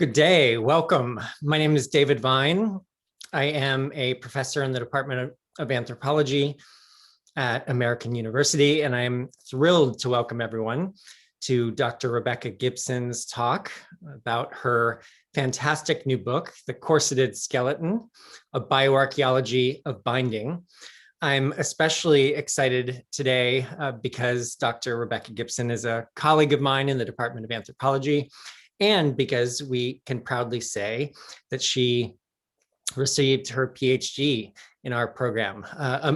Good day, welcome. My name is David Vine. I am a professor in the Department of Anthropology at American University, and I am thrilled to welcome everyone to Dr. Rebecca Gibson's talk about her fantastic new book, The Corseted Skeleton, a Bioarchaeology of Binding. I'm especially excited today because Dr. Rebecca Gibson is a colleague of mine in the Department of Anthropology, and because we can proudly say that she received her PhD in our program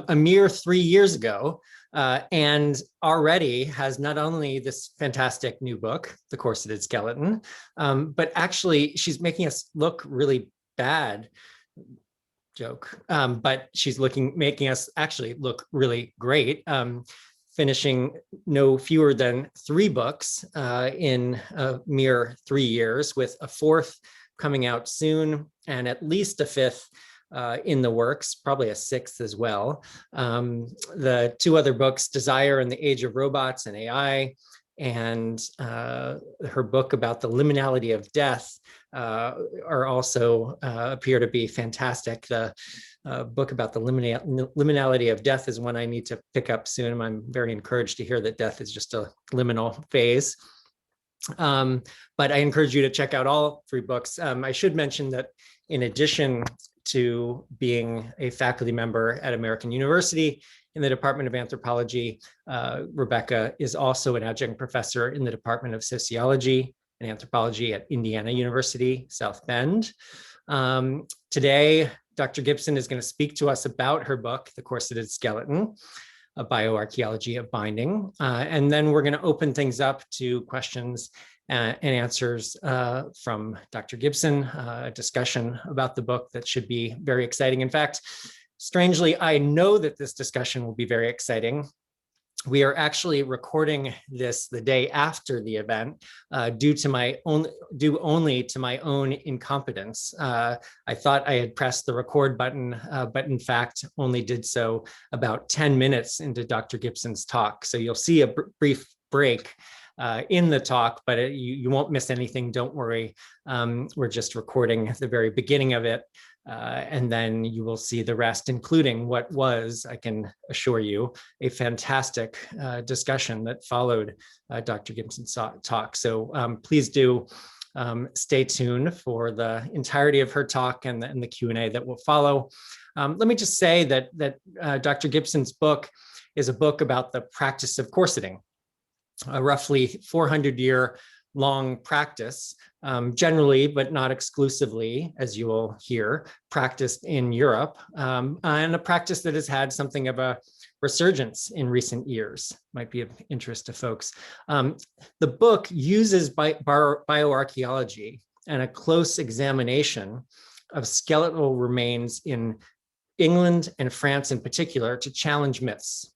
a mere 3 years ago, and already has not only this fantastic new book, The Corseted Skeleton, but actually she's making us look really bad. Joke, but she's making us actually look really great, finishing no fewer than 3 books in a mere 3 years, with a 4th coming out soon and at least a 5th in the works, probably a 6th as well. The 2 other books, Desire and the Age of Robots and AI, and her book about the liminality of death are also appear to be fantastic. The book about the liminality of death is one I need to pick up soon. I'm very encouraged to hear that death is just a liminal phase. But I encourage you to check out all 3 books. I should mention that in addition to being a faculty member at American University in the Department of Anthropology, Rebecca is also an adjunct professor in the Department of Sociology and Anthropology at Indiana University, South Bend. Today, Dr. Gibson is going to speak to us about her book, The Corseted Skeleton, a Bioarchaeology of Binding. And then we're going to open things up to questions and answers from Dr. Gibson, a discussion about the book that should be very exciting. In fact, strangely, I know that this discussion will be very exciting. We are actually recording this the day after the event, due only to my own incompetence. I thought I had pressed the record button, but in fact only did so about 10 minutes into Dr. Gibson's talk. So you'll see a brief break in the talk, but you won't miss anything, don't worry. We're just recording the very beginning of it. And then you will see the rest, including what was, I can assure you, a fantastic discussion that followed Dr. Gibson's talk. So please do stay tuned for the entirety of her talk and the Q&A that will follow. Let me just say that Dr. Gibson's book is a book about the practice of corseting, a roughly 400-year long practice, generally, but not exclusively, as you will hear, practiced in Europe, and a practice that has had something of a resurgence in recent years, might be of interest to folks. The book uses bioarchaeology and a close examination of skeletal remains in England and France in particular to challenge myths.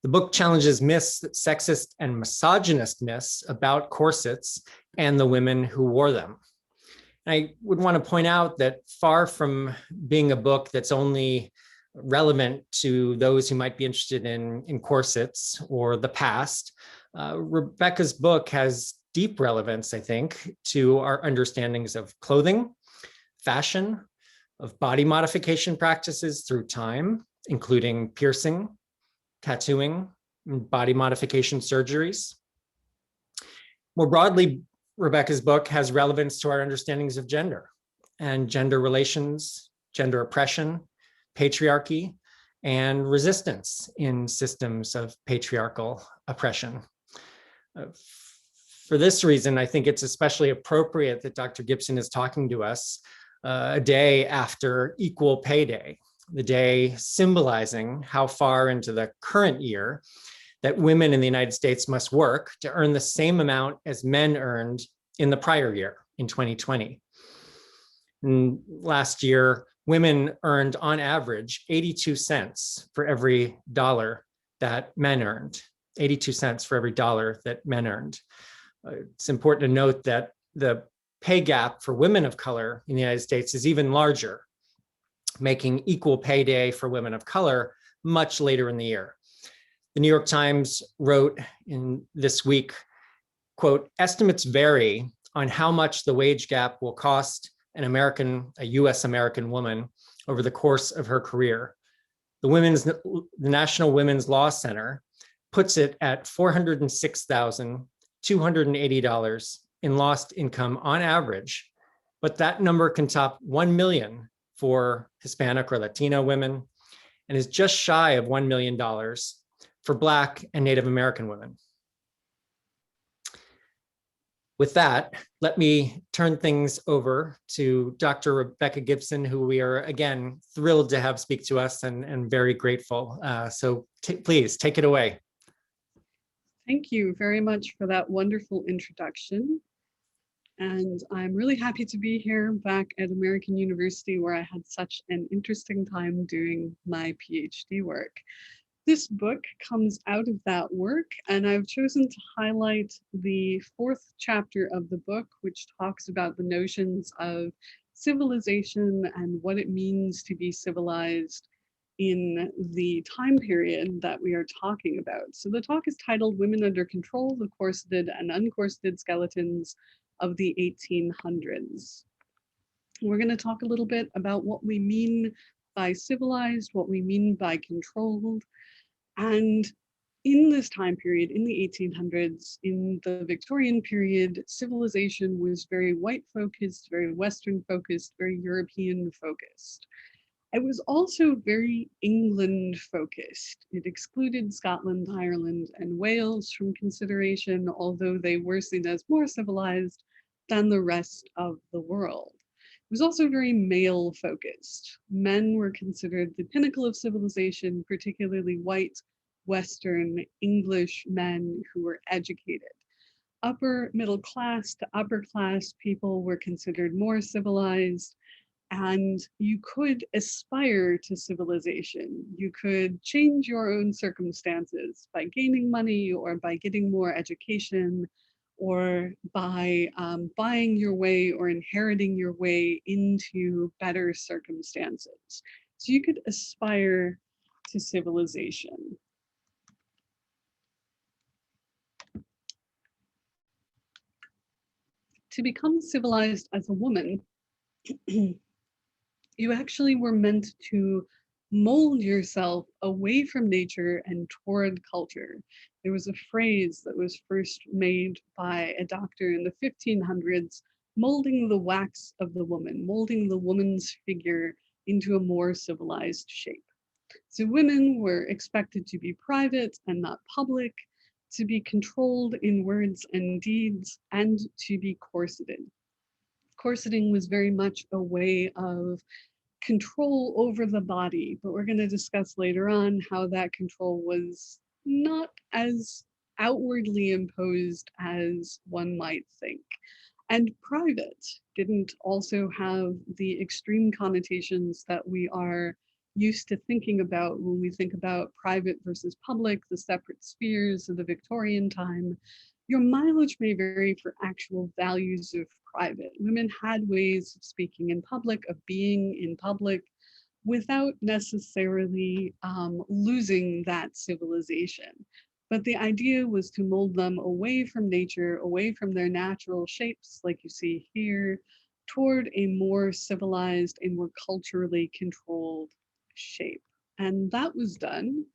The book challenges myths, sexist and misogynist myths about corsets and the women who wore them. I would want to point out that far from being a book that's only relevant to those who might be interested in corsets or the past, Rebecca's book has deep relevance, I think, to our understandings of clothing, fashion, of body modification practices through time, including piercing, tattooing, and body modification surgeries. More broadly, Rebecca's book has relevance to our understandings of gender and gender relations, gender oppression, patriarchy, and resistance in systems of patriarchal oppression. For this reason, I think it's especially appropriate that Dr. Gibson is talking to us a day after Equal Pay Day, the day symbolizing how far into the current year that women in the United States must work to earn the same amount as men earned in the prior year, in 2020. And last year, women earned on average 82 cents for every dollar that men earned, 82 cents for every dollar that men earned. It's important to note that the pay gap for women of color in the United States is even larger, making Equal Pay Day for women of color much later in the year. The New York Times wrote in this week, quote, "Estimates vary on how much the wage gap will cost a US American woman over the course of her career. The National Women's Law Center puts it at $406,280 in lost income on average, but that number can top 1 million for Hispanic or Latino women and is just shy of $1 million for Black and Native American women. With that, let me turn things over to Dr. Rebecca Gibson, who we are, again, thrilled to have speak to us and very grateful. So please take it away. Thank you very much for that wonderful introduction. And I'm really happy to be here back at American University, where I had such an interesting time doing my PhD work. This book comes out of that work, and I've chosen to highlight the 4th chapter of the book, which talks about the notions of civilization and what it means to be civilized in the time period that we are talking about. So the talk is titled Women Under Control, the Corseted and Uncorseted Skeletons of the 1800s. We're going to talk a little bit about what we mean by civilized, what we mean by controlled. And in this time period, in the 1800s, in the Victorian period, civilization was very white focused, very Western focused, very European focused. It was also very England focused. It excluded Scotland, Ireland, and Wales from consideration, although they were seen as more civilized than the rest of the world. It was also very male focused. Men were considered the pinnacle of civilization, particularly white, Western, English men who were educated. Upper middle class to upper class people were considered more civilized, and you could aspire to civilization. You could change your own circumstances by gaining money or by getting more education, or by buying your way or inheriting your way into better circumstances. So you could aspire to civilization. To become civilized as a woman, you actually were meant to mold yourself away from nature and toward culture. There was a phrase that was first made by a doctor in the 1500s, molding the wax of the woman, molding the woman's figure into a more civilized shape. So women were expected to be private and not public, to be controlled in words and deeds, and to be corseted. Corseting was very much a way of control over the body, but we're going to discuss later on how that control was not as outwardly imposed as one might think. And private didn't also have the extreme connotations that we are used to thinking about when we think about private versus public, the separate spheres of the Victorian time. Your mileage may vary for actual values of private. Women had ways of speaking in public, of being in public, without necessarily losing that civilization. But the idea was to mold them away from nature, away from their natural shapes, like you see here, toward a more civilized, a more culturally controlled shape. And that was done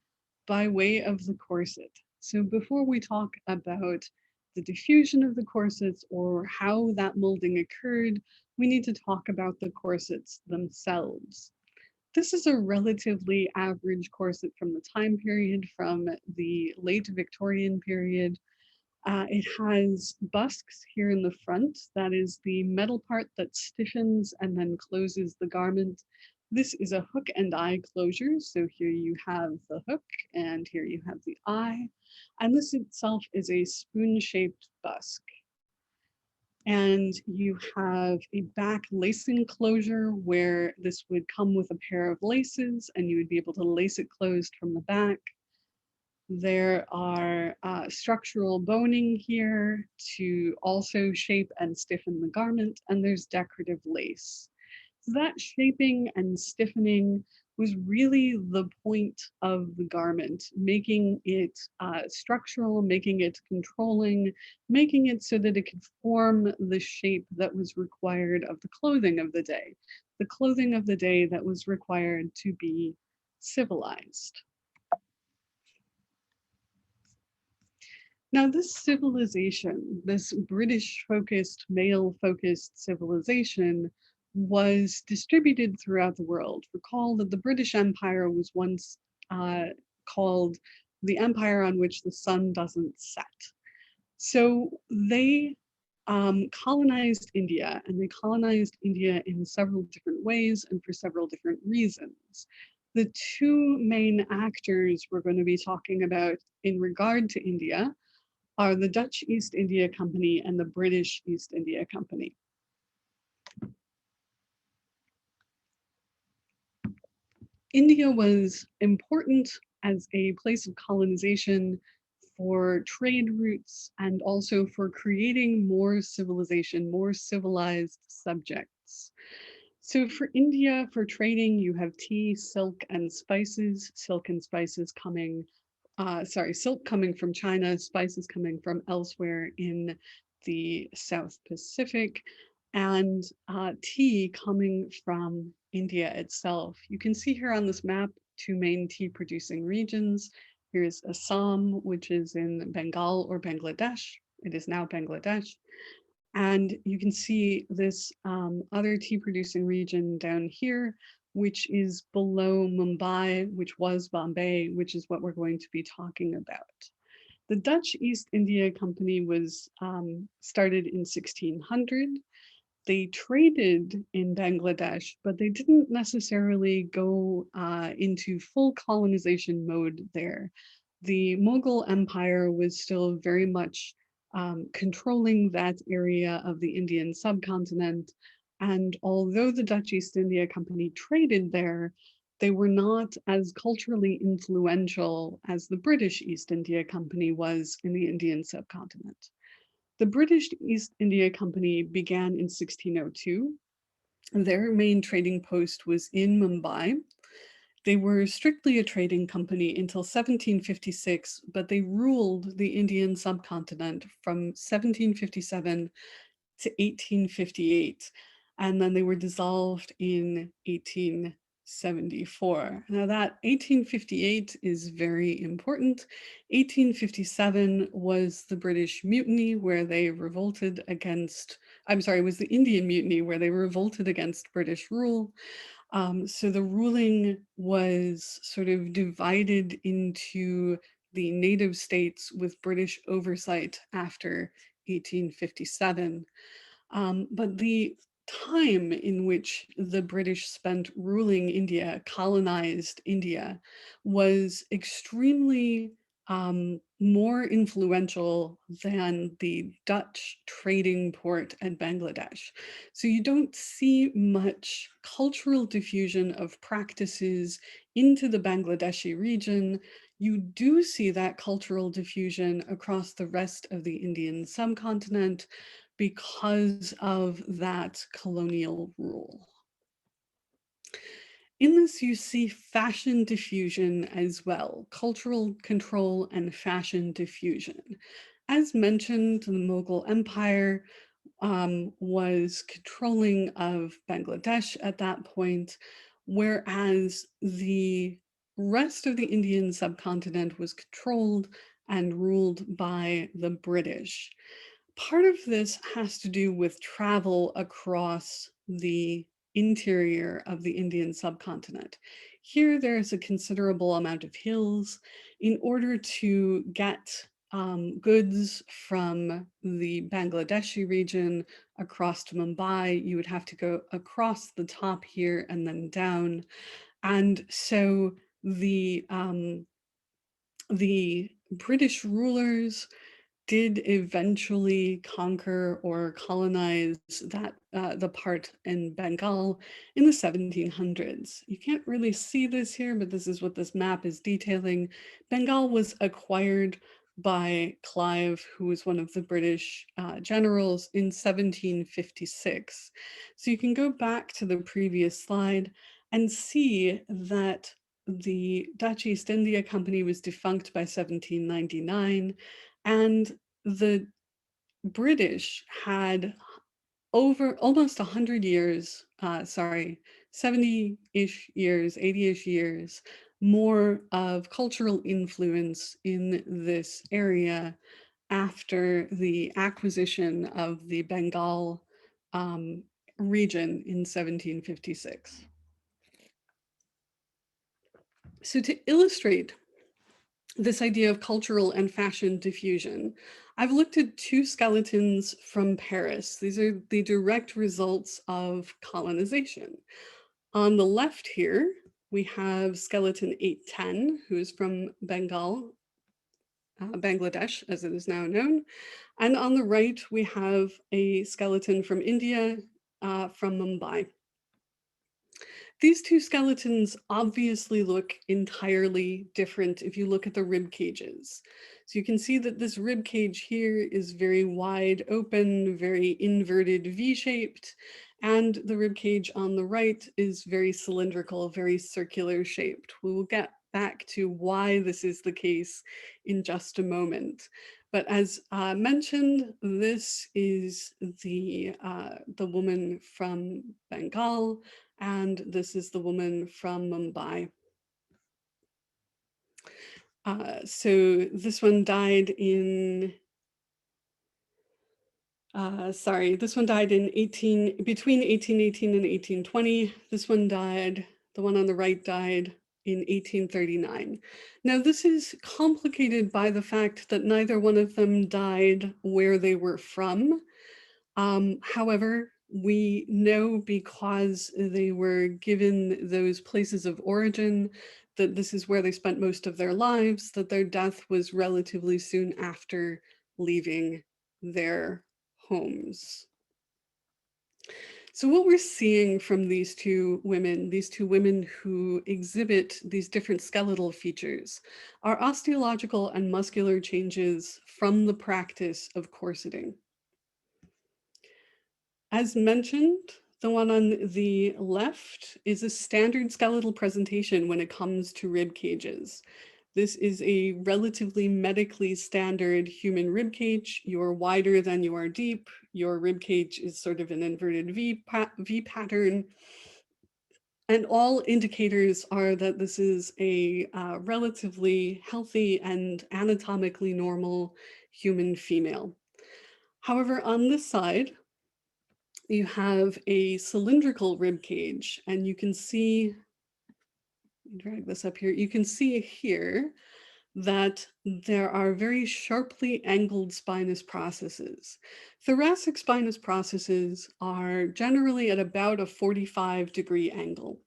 by way of the corset. So before we talk about the diffusion of the corsets or how that molding occurred, we need to talk about the corsets themselves. This is a relatively average corset from the time period, from the late Victorian period. It has busks here in the front. That is the metal part that stiffens and then closes the garment. This is a hook and eye closure. So here you have the hook and here you have the eye. And this itself is a spoon-shaped busk. And you have a back lacing closure where this would come with a pair of laces and you would be able to lace it closed from the back. There are structural boning here to also shape and stiffen the garment, and there's decorative lace. So that shaping and stiffening was really the point of the garment, making it structural, making it controlling, making it so that it could form the shape that was required of the clothing of the day, the clothing of the day that was required to be civilized. Now, this civilization, this British-focused, male-focused civilization, was distributed throughout the world. Recall that the British Empire was once called the empire on which the sun doesn't set. So they colonized India, and they colonized India in several different ways and for several different reasons. The two main actors we're going to be talking about in regard to India are the Dutch East India Company and the British East India Company. India was important as a place of colonization for trade routes and also for creating more civilization, more civilized subjects. So for India, for trading, you have tea, silk, and spices. Silk and spices coming, silk coming from China, spices coming from elsewhere in the South Pacific, and tea coming from India itself. You can see here on this map two main tea producing regions. Here's Assam, which is in Bengal or Bangladesh. It is now Bangladesh. And you can see this other tea producing region down here, which is below Mumbai, which was Bombay, which is what we're going to be talking about. The Dutch East India Company was started in 1600. They traded in Bangladesh, but they didn't necessarily go into full colonization mode there. The Mughal Empire was still very much controlling that area of the Indian subcontinent. And although the Dutch East India Company traded there, they were not as culturally influential as the British East India Company was in the Indian subcontinent. The British East India Company began in 1602. Their main trading post was in Mumbai. They were strictly a trading company until 1756, but they ruled the Indian subcontinent from 1757 to 1858, and then they were dissolved in 1874. Now that 1858 is very important. 1857 was the British Mutiny where they revolted against, was the Indian Mutiny where they revolted against British rule. So the ruling was sort of divided into the native states with British oversight after 1857. But the time in which the British spent ruling India, colonized India, was extremely more influential than the Dutch trading port at Bangladesh. So you don't see much cultural diffusion of practices into the Bangladeshi region. You do see that cultural diffusion across the rest of the Indian subcontinent because of that colonial rule. In this, you see fashion diffusion as well, cultural control and fashion diffusion. As mentioned, the Mughal Empire was controlling of Bangladesh at that point, whereas the rest of the Indian subcontinent was controlled and ruled by the British. Part of this has to do with travel across the interior of the Indian subcontinent. Here, there's a considerable amount of hills. In order to get goods from the Bangladeshi region across to Mumbai, you would have to go across the top here and then down. And so the British rulers did eventually conquer or colonize that the part in Bengal in the 1700s. You can't really see this here, but this is what this map is detailing. Bengal was acquired by Clive, who was one of the British generals, in 1756. So you can go back to the previous slide and see that the Dutch East India Company was defunct by 1799, and the British had over almost 100 years, 70-ish years, 80-ish years, more of cultural influence in this area after the acquisition of the Bengal region in 1756. So to illustrate this idea of cultural and fashion diffusion, I've looked at two skeletons from Paris. These are the direct results of colonization. On the left here, we have skeleton 810, who is from Bengal, Bangladesh, as it is now known. And on the right, we have a skeleton from India, from Mumbai. These two skeletons obviously look entirely different if you look at the rib cages. So you can see that this rib cage here is very wide open, very inverted V-shaped, and the rib cage on the right is very cylindrical, very circular shaped. We will get back to why this is the case in just a moment. But as mentioned, this is the woman from Bengal, and this is the woman from Mumbai. So this one died in, this one died in between 1818 and 1820. This one died, the one on the right died in 1839. Now this is complicated by the fact that neither one of them died where they were from. However, we know because they were given those places of origin that this is where they spent most of their lives, that their death was relatively soon after leaving their homes. So what we're seeing from these two women who exhibit these different skeletal features, are osteological and muscular changes from the practice of corseting. As mentioned, the one on the left is a standard skeletal presentation when it comes to rib cages. This is a relatively medically standard human rib cage. You're wider than you are deep. Your rib cage is sort of an inverted V pattern. And all indicators are that this is a relatively healthy and anatomically normal human female. However, on this side, you have a cylindrical rib cage, and you can see, drag this up here, you can see here that there are very sharply angled spinous processes. Thoracic spinous processes are generally at about a 45-degree angle.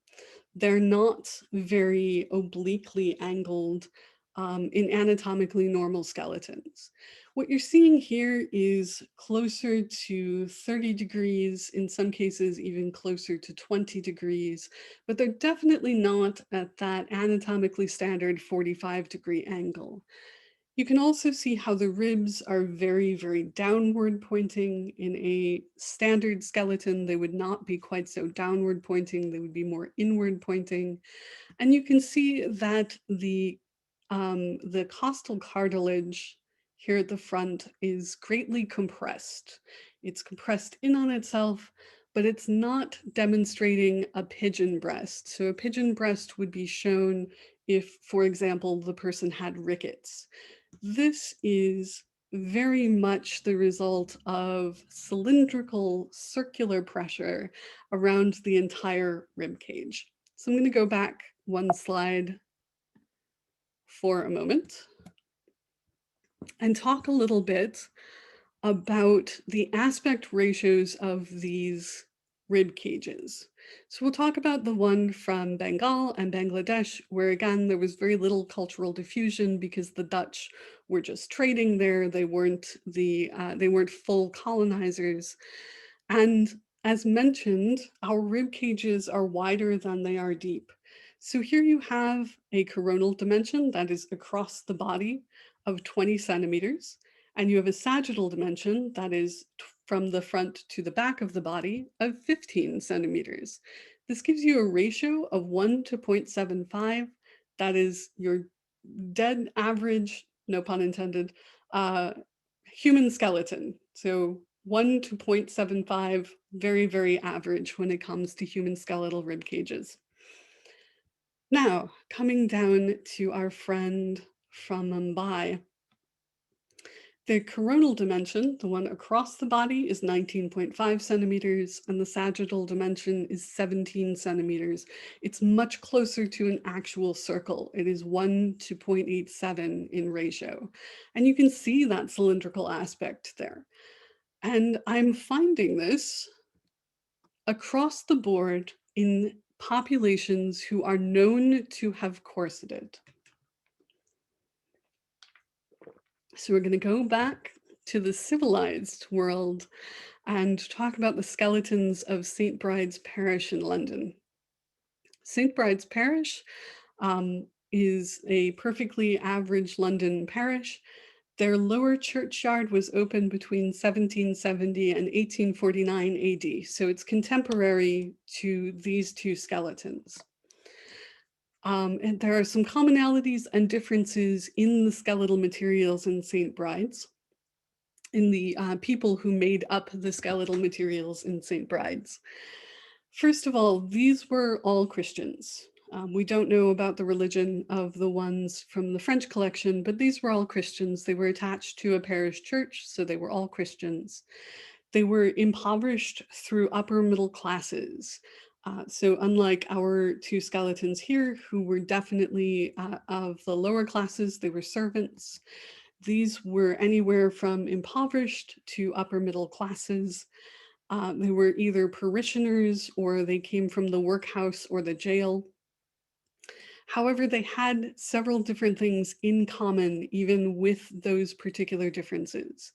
They're not very obliquely angled in anatomically normal skeletons. What you're seeing here is closer to 30 degrees, in some cases even closer to 20 degrees, but they're definitely not at that anatomically standard 45-degree angle. You can also see how the ribs are very, very downward pointing. In a standard skeleton, they would not be quite so downward pointing, they would be more inward pointing. And you can see that the costal cartilage here at the front is greatly compressed. It's compressed in on itself, but it's not demonstrating a pigeon breast. So a pigeon breast would be shown if, for example, the person had rickets. This is very much the result of cylindrical circular pressure around the entire rib cage. So I'm going to go back one slide for a moment and talk a little bit about the aspect ratios of these rib cages. So we'll talk about the one from Bengal and Bangladesh, where again, there was very little cultural diffusion because the Dutch were just trading there. They weren't full colonizers. And as mentioned, our rib cages are wider than they are deep. So here you have a coronal dimension that is across the body of 20 centimeters, and you have a sagittal dimension that is from the front to the back of the body of 15 centimeters. This gives you a ratio of 1 to 0.75. That is your dead average, no pun intended, human skeleton. So 1 to 0.75, very, very average when it comes to human skeletal rib cages. Now, coming down to our friend from Mumbai, the coronal dimension, the one across the body, is 19.5 centimeters, and the sagittal dimension is 17 centimeters. It's much closer to an actual circle. It is 1 to 0.87 in ratio. And you can see that cylindrical aspect there. And I'm finding this across the board in populations who are known to have corseted. So we're going to go back to the civilized world and talk about the skeletons of St. Bride's Parish in London. St. Bride's Parish is a perfectly average London parish. Their lower churchyard was opened between 1770 and 1849 AD, so it's contemporary to these two skeletons. And there are some commonalities and differences in the skeletal materials in St. Bride's, in the people who made up the skeletal materials in St. Bride's. First of all, these were all Christians. We don't know about the religion of the ones from the French collection, but these were all Christians. They were attached to a parish church, so they were all Christians. They were impoverished through upper middle classes. So unlike our two skeletons here, who were definitely of the lower classes, they were servants. These were anywhere from impoverished to upper middle classes. They were either parishioners or they came from the workhouse or the jail. However, they had several different things in common, even with those particular differences.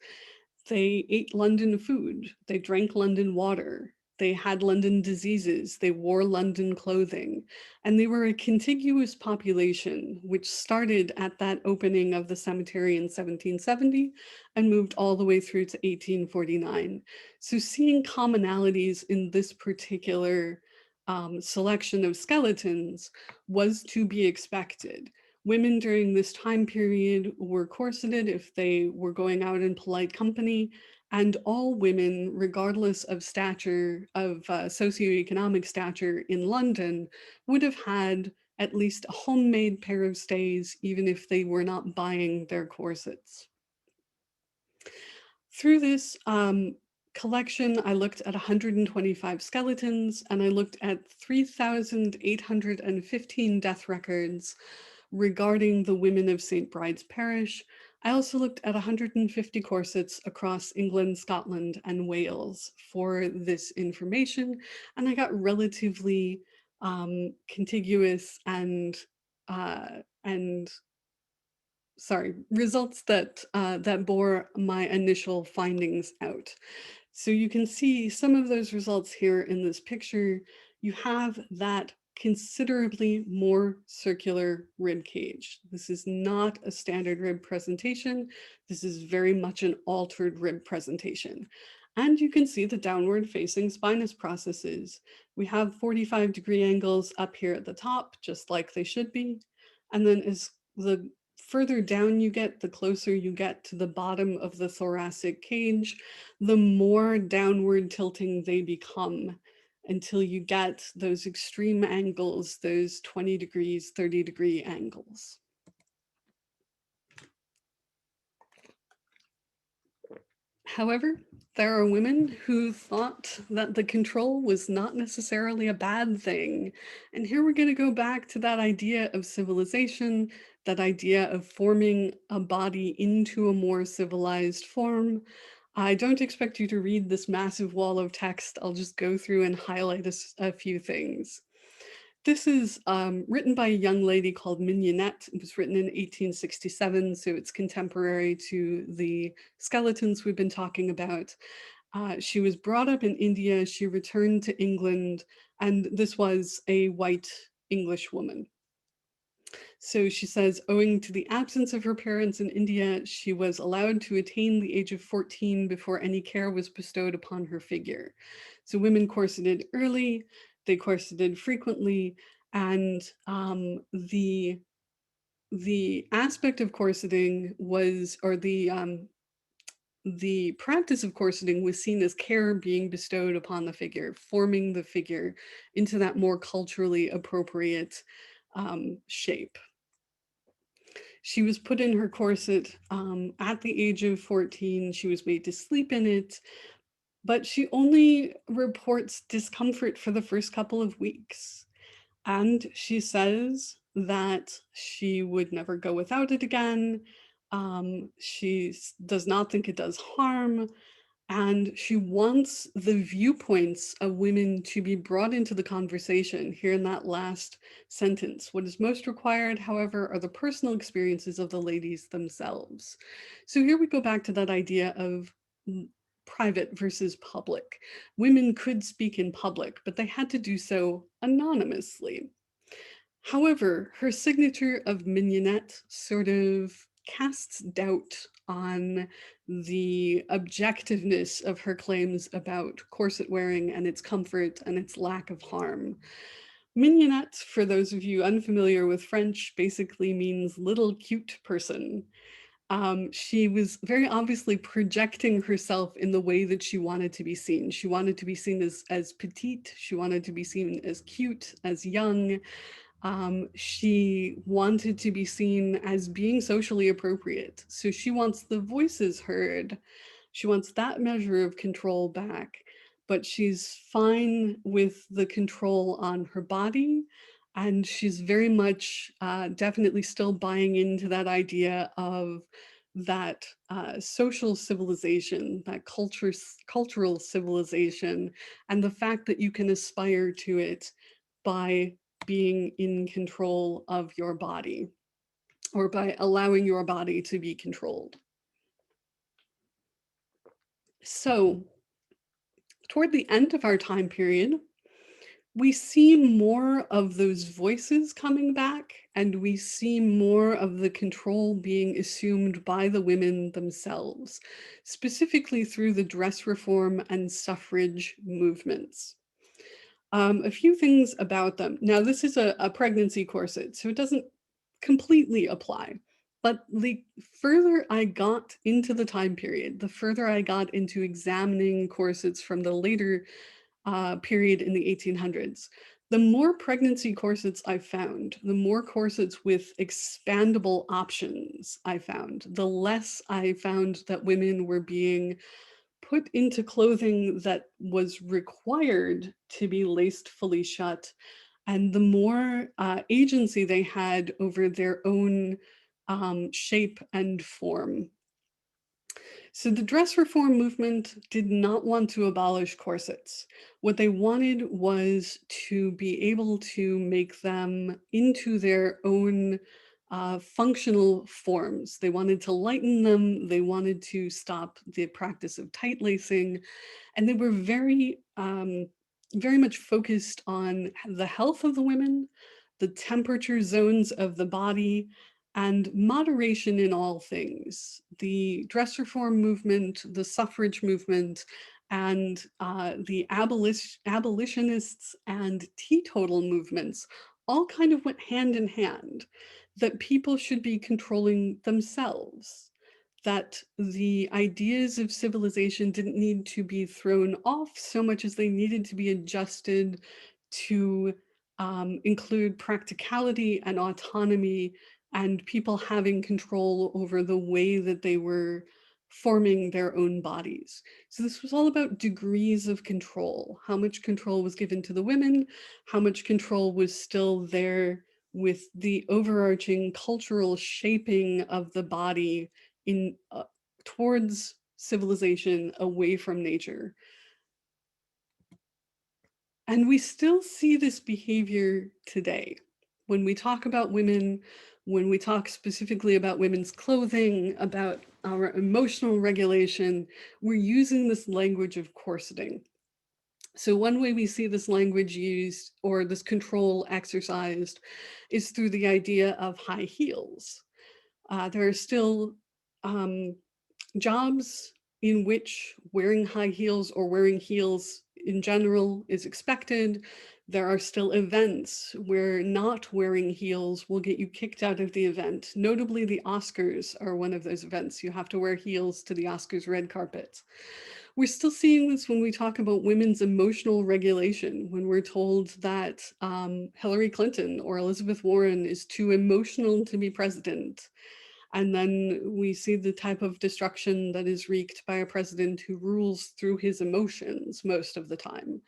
They ate London food, they drank London water, they had London diseases, they wore London clothing, and they were a contiguous population which started at that opening of the cemetery in 1770 and moved all the way through to 1849. So seeing commonalities in this particular selection of skeletons was to be expected. Women during this time period were corseted if they were going out in polite company, and all women, regardless of stature, of socioeconomic stature in London, would have had at least a homemade pair of stays, even if they were not buying their corsets. Through this collection, I looked at 125 skeletons, and I looked at 3,815 death records regarding the women of St. Bride's Parish. I also looked at 150 corsets across England, Scotland, and Wales for this information, and I got relatively contiguous and results that that bore my initial findings out. So you can see some of those results here in this picture. You have that considerably more circular rib cage. This is not a standard rib presentation. This is very much an altered rib presentation. And you can see the downward facing spinous processes. We have 45-degree angles up here at the top, just like they should be. And then as the further down you get, the closer you get to the bottom of the thoracic cage, the more downward tilting they become until you get those extreme angles, those 20 degrees, 30-degree angles. However, there are women who thought that the control was not necessarily a bad thing. And here we're going to go back to that idea of civilization, that idea of forming a body into a more civilized form. I don't expect you to read this massive wall of text. I'll just go through and highlight a few things. This is written by a young lady called Mignonette. It was written in 1867, so it's contemporary to the skeletons we've been talking about. She was brought up in India, she returned to England, and this was a white English woman. So she says, owing to the absence of her parents in India, she was allowed to attain the age of 14 before any care was bestowed upon her figure. So women corseted early. they corseted frequently, and the aspect of corseting was, or the practice of corseting was seen as care being bestowed upon the figure, forming the figure into that more culturally appropriate shape. She was put in her corset at the age of 14. She was made to sleep in it, but she only reports discomfort for the first couple of weeks. And she says that she would never go without it again. She does not think it does harm. And she wants the viewpoints of women to be brought into the conversation here in that last sentence. What is most required, however, are the personal experiences of the ladies themselves. So here we go back to that idea of private versus public. Women could speak in public, but they had to do so anonymously. However, her signature of mignonette sort of casts doubt on the objectiveness of her claims about corset wearing and its comfort and its lack of harm. Mignonette, for those of you unfamiliar with French, basically means little cute person. She was very obviously projecting herself in the way that she wanted to be seen. She wanted to be seen as petite. She wanted to be seen as cute, as young. She wanted to be seen as being socially appropriate. So she wants the voices heard. She wants that measure of control back, but she's fine with the control on her body. And she's very much definitely still buying into that idea of that social civilization, that cultural civilization, and the fact that you can aspire to it by being in control of your body, or by allowing your body to be controlled. So toward the end of our time period, we see more of those voices coming back, and we see more of the control being assumed by the women themselves, specifically through the dress reform and suffrage movements. A few things about them. Now, this is a pregnancy corset, so it doesn't completely apply. But the further I got into the time period, the further I got into examining corsets from the later period in the 1800s, the more pregnancy corsets I found, the more corsets with expandable options I found, the less I found that women were being put into clothing that was required to be laced fully shut, and the more agency they had over their own shape and form. So the dress reform movement did not want to abolish corsets. What they wanted was to be able to make them into their own functional forms. They wanted to lighten them. They wanted to stop the practice of tight lacing. And they were very much focused on the health of the women, the temperature zones of the body, and moderation in all things. The dress reform movement, the suffrage movement, and the abolitionists and teetotal movements all kind of went hand in hand, that people should be controlling themselves, that the ideas of civilization didn't need to be thrown off so much as they needed to be adjusted to include practicality and autonomy, and people having control over the way that they were forming their own bodies. So this was all about degrees of control. How much control was given to the women, how much control was still there with the overarching cultural shaping of the body in towards civilization, away from nature. And we still see this behavior today. When we talk about women, when we talk specifically about women's clothing, about our emotional regulation, we're using this language of corseting. So one way we see this language used, or this control exercised, is through the idea of high heels. There are still jobs in which wearing high heels or wearing heels in general is expected. There are still events where not wearing heels will get you kicked out of the event. Notably, the Oscars are one of those events. You have to wear heels to the Oscars red carpet. We're still seeing this when we talk about women's emotional regulation, when we're told that Hillary Clinton or Elizabeth Warren is too emotional to be president. And then we see the type of destruction that is wreaked by a president who rules through his emotions most of the time.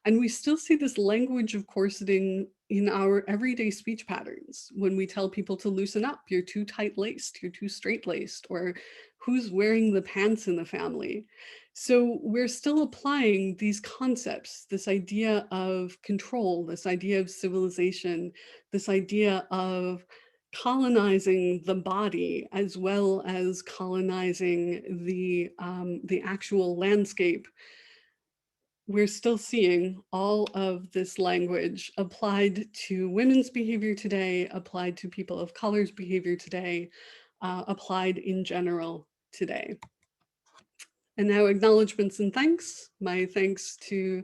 And we still see this language of corseting in our everyday speech patterns when we tell people to loosen up, you're too tight-laced, you're too straight-laced, or who's wearing the pants in the family. So we're still applying these concepts, this idea of control, this idea of civilization, this idea of colonizing the body as well as colonizing the actual landscape. We're still seeing all of this language applied to women's behavior today, applied to people of color's behavior today, applied in general today. And now acknowledgements and thanks. My thanks to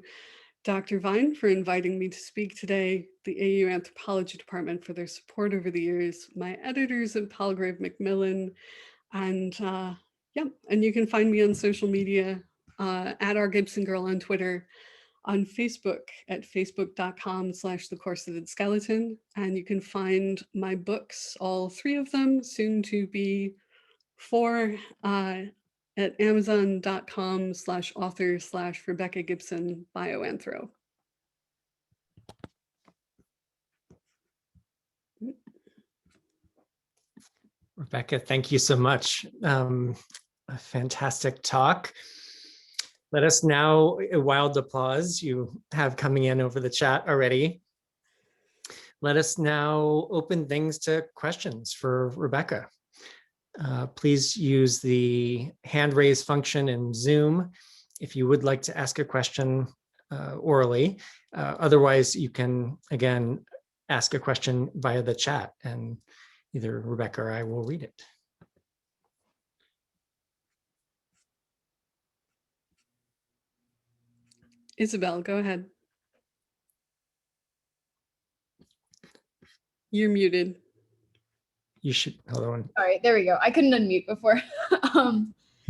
Dr. Vine for inviting me to speak today, the AU Anthropology Department for their support over the years, my editors at Palgrave Macmillan, and yeah, and you can find me on social media at our Gibson Girl on Twitter, on Facebook at facebook.com/the Corseted Skeleton. And you can find my books, all 3 of them, soon to be 4, at amazon.com/author/Rebecca Gibson Bioanthro. Rebecca, thank you so much. A fantastic talk. Let us now, a wild applause you have coming in over the chat already. Let us now open things to questions for Rebecca. Please use the hand raise function in Zoom if you would like to ask a question orally. Otherwise, you can, again, ask a question via the chat and either Rebecca or I will read it. Isabel, go ahead. You're muted. You should, hold on. All right, there we go. I couldn't unmute before.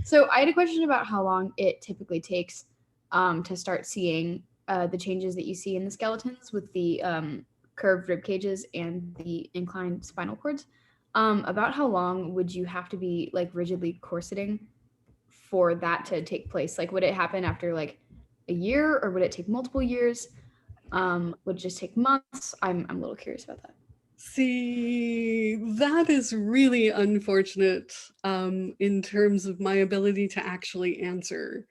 So I had a question about how long it typically takes to start seeing the changes that you see in the skeletons with the curved rib cages and the inclined spinal cords. About how long would you have to be like rigidly corseting for that to take place? Like, would it happen after like a year, or would it take multiple years? Would it just take months? I'm a little curious about that. See, that is really unfortunate in terms of my ability to actually answer,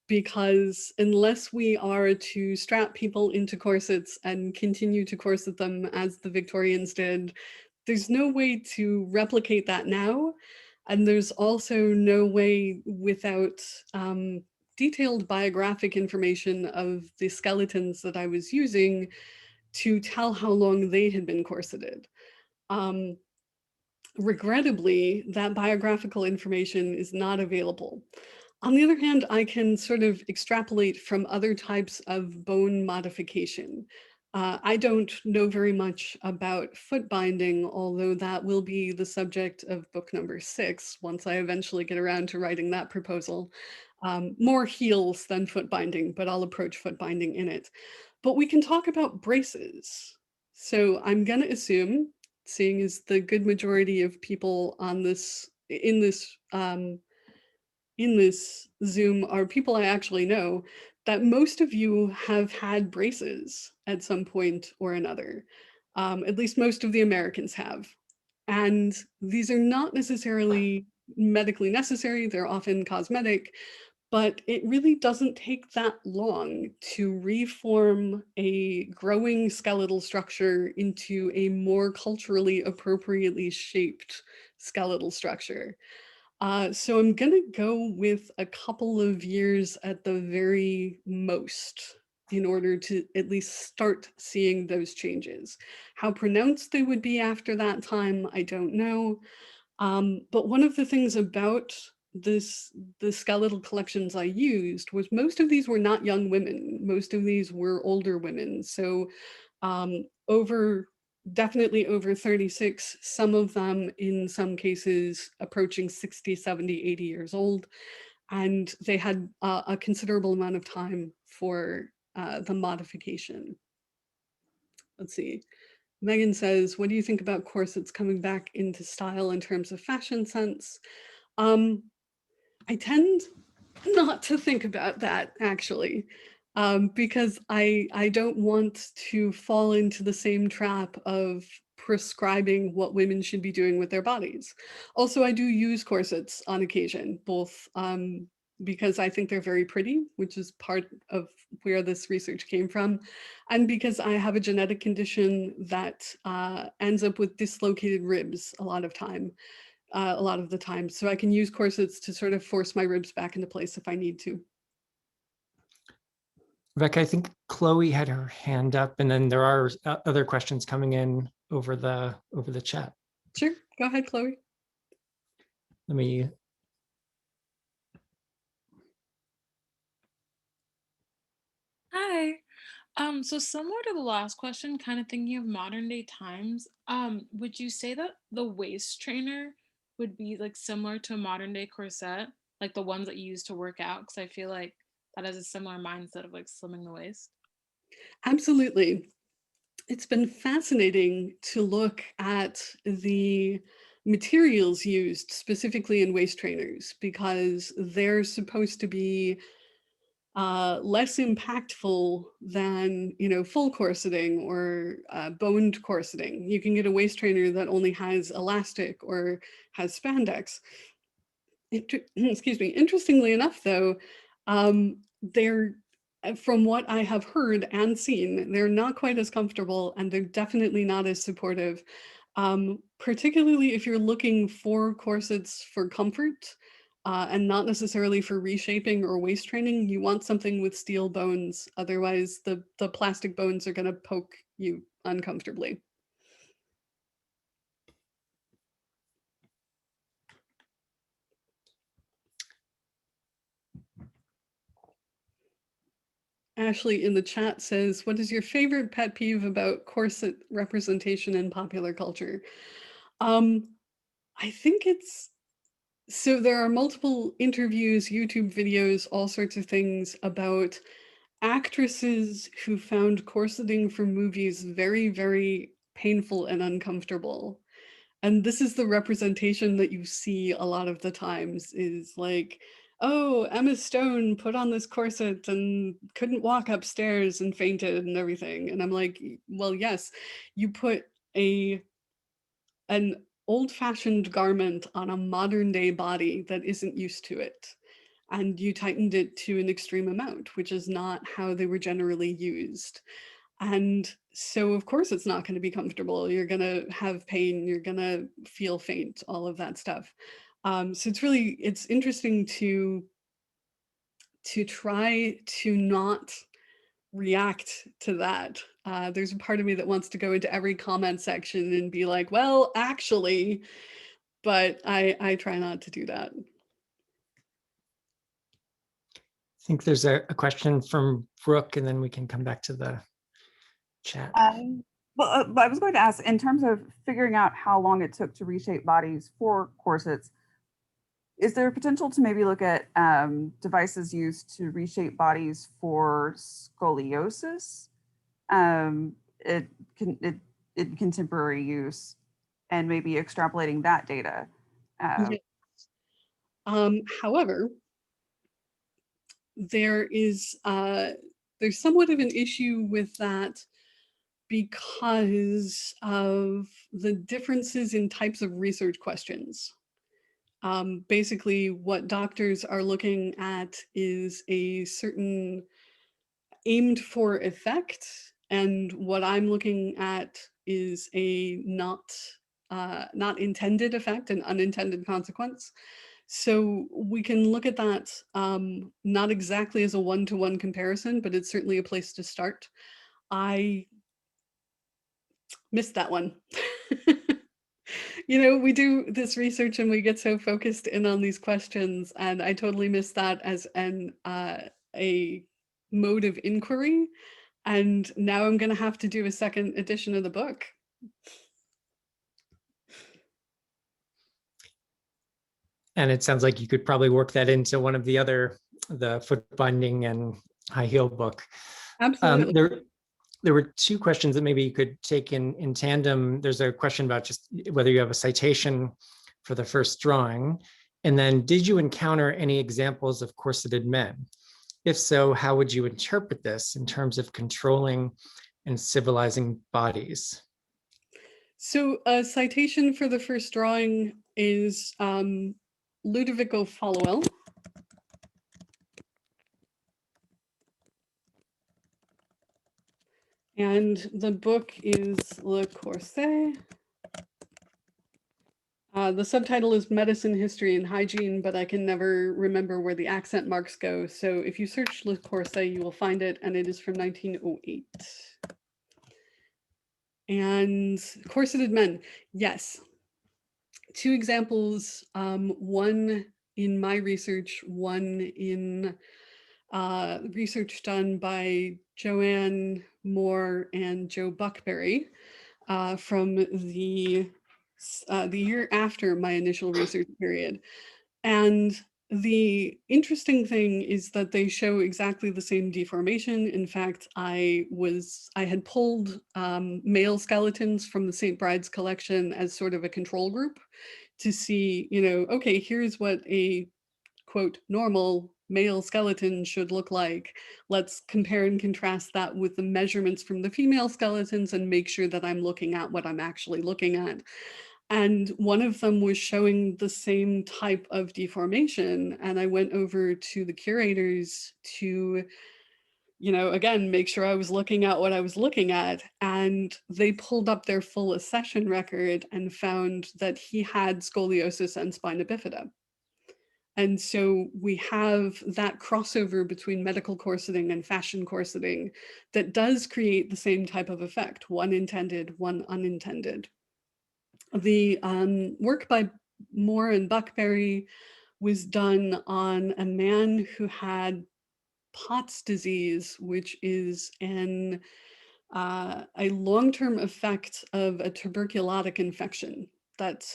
because unless we are to strap people into corsets and continue to corset them as the Victorians did, there's no way to replicate that now. And there's also no way without detailed biographic information of the skeletons that I was using to tell how long they had been corseted. Regrettably, that biographical information is not available. On the other hand, I can sort of extrapolate from other types of bone modification. I don't know very much about foot binding, although that will be the subject of book number 6 once I eventually get around to writing that proposal. More heels than foot binding, but I'll approach foot binding in it. But we can talk about braces. So I'm going to assume, seeing as the good majority of people on this in this Zoom are people I actually know, that most of you have had braces at some point or another. At least most of the Americans have. And these are not necessarily medically necessary, they're often cosmetic, but it really doesn't take that long to reform a growing skeletal structure into a more culturally appropriately shaped skeletal structure. So I'm gonna go with a couple of years at the very most in order to at least start seeing those changes. How pronounced they would be after that time, I don't know. But one of the things about the skeletal collections I used was most of these were not young women. Most of these were older women. So definitely over 36, some of them in some cases approaching 60, 70, 80 years old. And they had a considerable amount of time for the modification. Let's see. Megan says, what do you think about corsets coming back into style in terms of fashion sense? I tend not to think about that, actually, because I don't want to fall into the same trap of prescribing what women should be doing with their bodies. Also, I do use corsets on occasion, both because I think they're very pretty, which is part of where this research came from, and because I have a genetic condition that ends up with dislocated ribs a lot of the time. So I can use corsets to sort of force my ribs back into place if I need to. Rebecca, I think Chloe had her hand up, and then there are other questions coming in over the chat. Sure, go ahead, Chloe. Let me. Hi. So similar to the last question, kind of thinking of modern day times, would you say that the waist trainer would be like similar to a modern day corset, like the ones that you use to work out? Because I feel like that has a similar mindset of like slimming the waist. Absolutely. It's been fascinating to look at the materials used specifically in waist trainers, because they're supposed to be less impactful than, full corseting or boned corseting. You can get a waist trainer that only has elastic or has spandex. Excuse me. Interestingly enough, though, they're, from what I have heard and seen, they're not quite as comfortable, and they're definitely not as supportive. Particularly if you're looking for corsets for comfort and not necessarily for reshaping or waist training, you want something with steel bones. Otherwise, the plastic bones are going to poke you uncomfortably. Ashley in the chat says, what is your favorite pet peeve about corset representation in popular culture? I think so there are multiple interviews, YouTube videos, all sorts of things about actresses who found corseting for movies very, very painful and uncomfortable. And this is the representation that you see a lot of the times, is like, oh, Emma Stone put on this corset and couldn't walk upstairs and fainted and everything. And I'm like, well, yes, you put an old-fashioned garment on a modern day body that isn't used to it, and you tightened it to an extreme amount, which is not how they were generally used. And so of course it's not going to be comfortable. You're going to have pain, you're going to feel faint, all of that stuff. So it's interesting to try to not react to that. There's a part of me that wants to go into every comment section and be like, well, actually, but I try not to do that. I think there's a question from Brooke, and then we can come back to the chat. But I was going to ask, in terms of figuring out how long it took to reshape bodies for corsets, is there potential to maybe look at devices used to reshape bodies for scoliosis in contemporary use, and maybe extrapolating that data? Yes. However, there's somewhat of an issue with that because of the differences in types of research questions. Basically, what doctors are looking at is a certain aimed for effect, and what I'm looking at is a not intended effect, an unintended consequence. So we can look at that not exactly as a one-to-one comparison, but it's certainly a place to start. I missed that one. You know, we do this research and we get so focused in on these questions, and I totally miss that as a mode of inquiry. And now I'm going to have to do a second edition of the book. And it sounds like you could probably work that into one of the foot binding and high heel book. Absolutely. There were two questions that maybe you could take in tandem. There's a question about just whether you have a citation for the first drawing. And then, did you encounter any examples of corseted men? If so, how would you interpret this in terms of controlling and civilizing bodies? So a citation for the first drawing is Ludovico Followell. And the book is Le Corset. The subtitle is Medicine, History, and Hygiene, but I can never remember where the accent marks go. So if you search Le Corset, you will find it, and it is from 1908. And corseted men, yes. Two examples, one in my research, one in research done by Joanne Moore and Joe Buckberry from the year after my initial research period. And the interesting thing is that they show exactly the same deformation. In fact, I had pulled male skeletons from the St. Bride's collection as sort of a control group to see, you know, okay, here's what a quote normal male skeleton should look like. Let's compare and contrast that with the measurements from the female skeletons and make sure that I'm looking at what I'm actually looking at. And one of them was showing the same type of deformation. And I went over to the curators to, you know, again, make sure I was looking at what I was looking at. And they pulled up their full accession record and found that he had scoliosis and spina bifida. And so we have that crossover between medical corseting and fashion corseting that does create the same type of effect, one intended, one unintended. The work by Moore and Buckberry was done on a man who had Pott's disease, which is a long-term effect of a tuberculotic infection that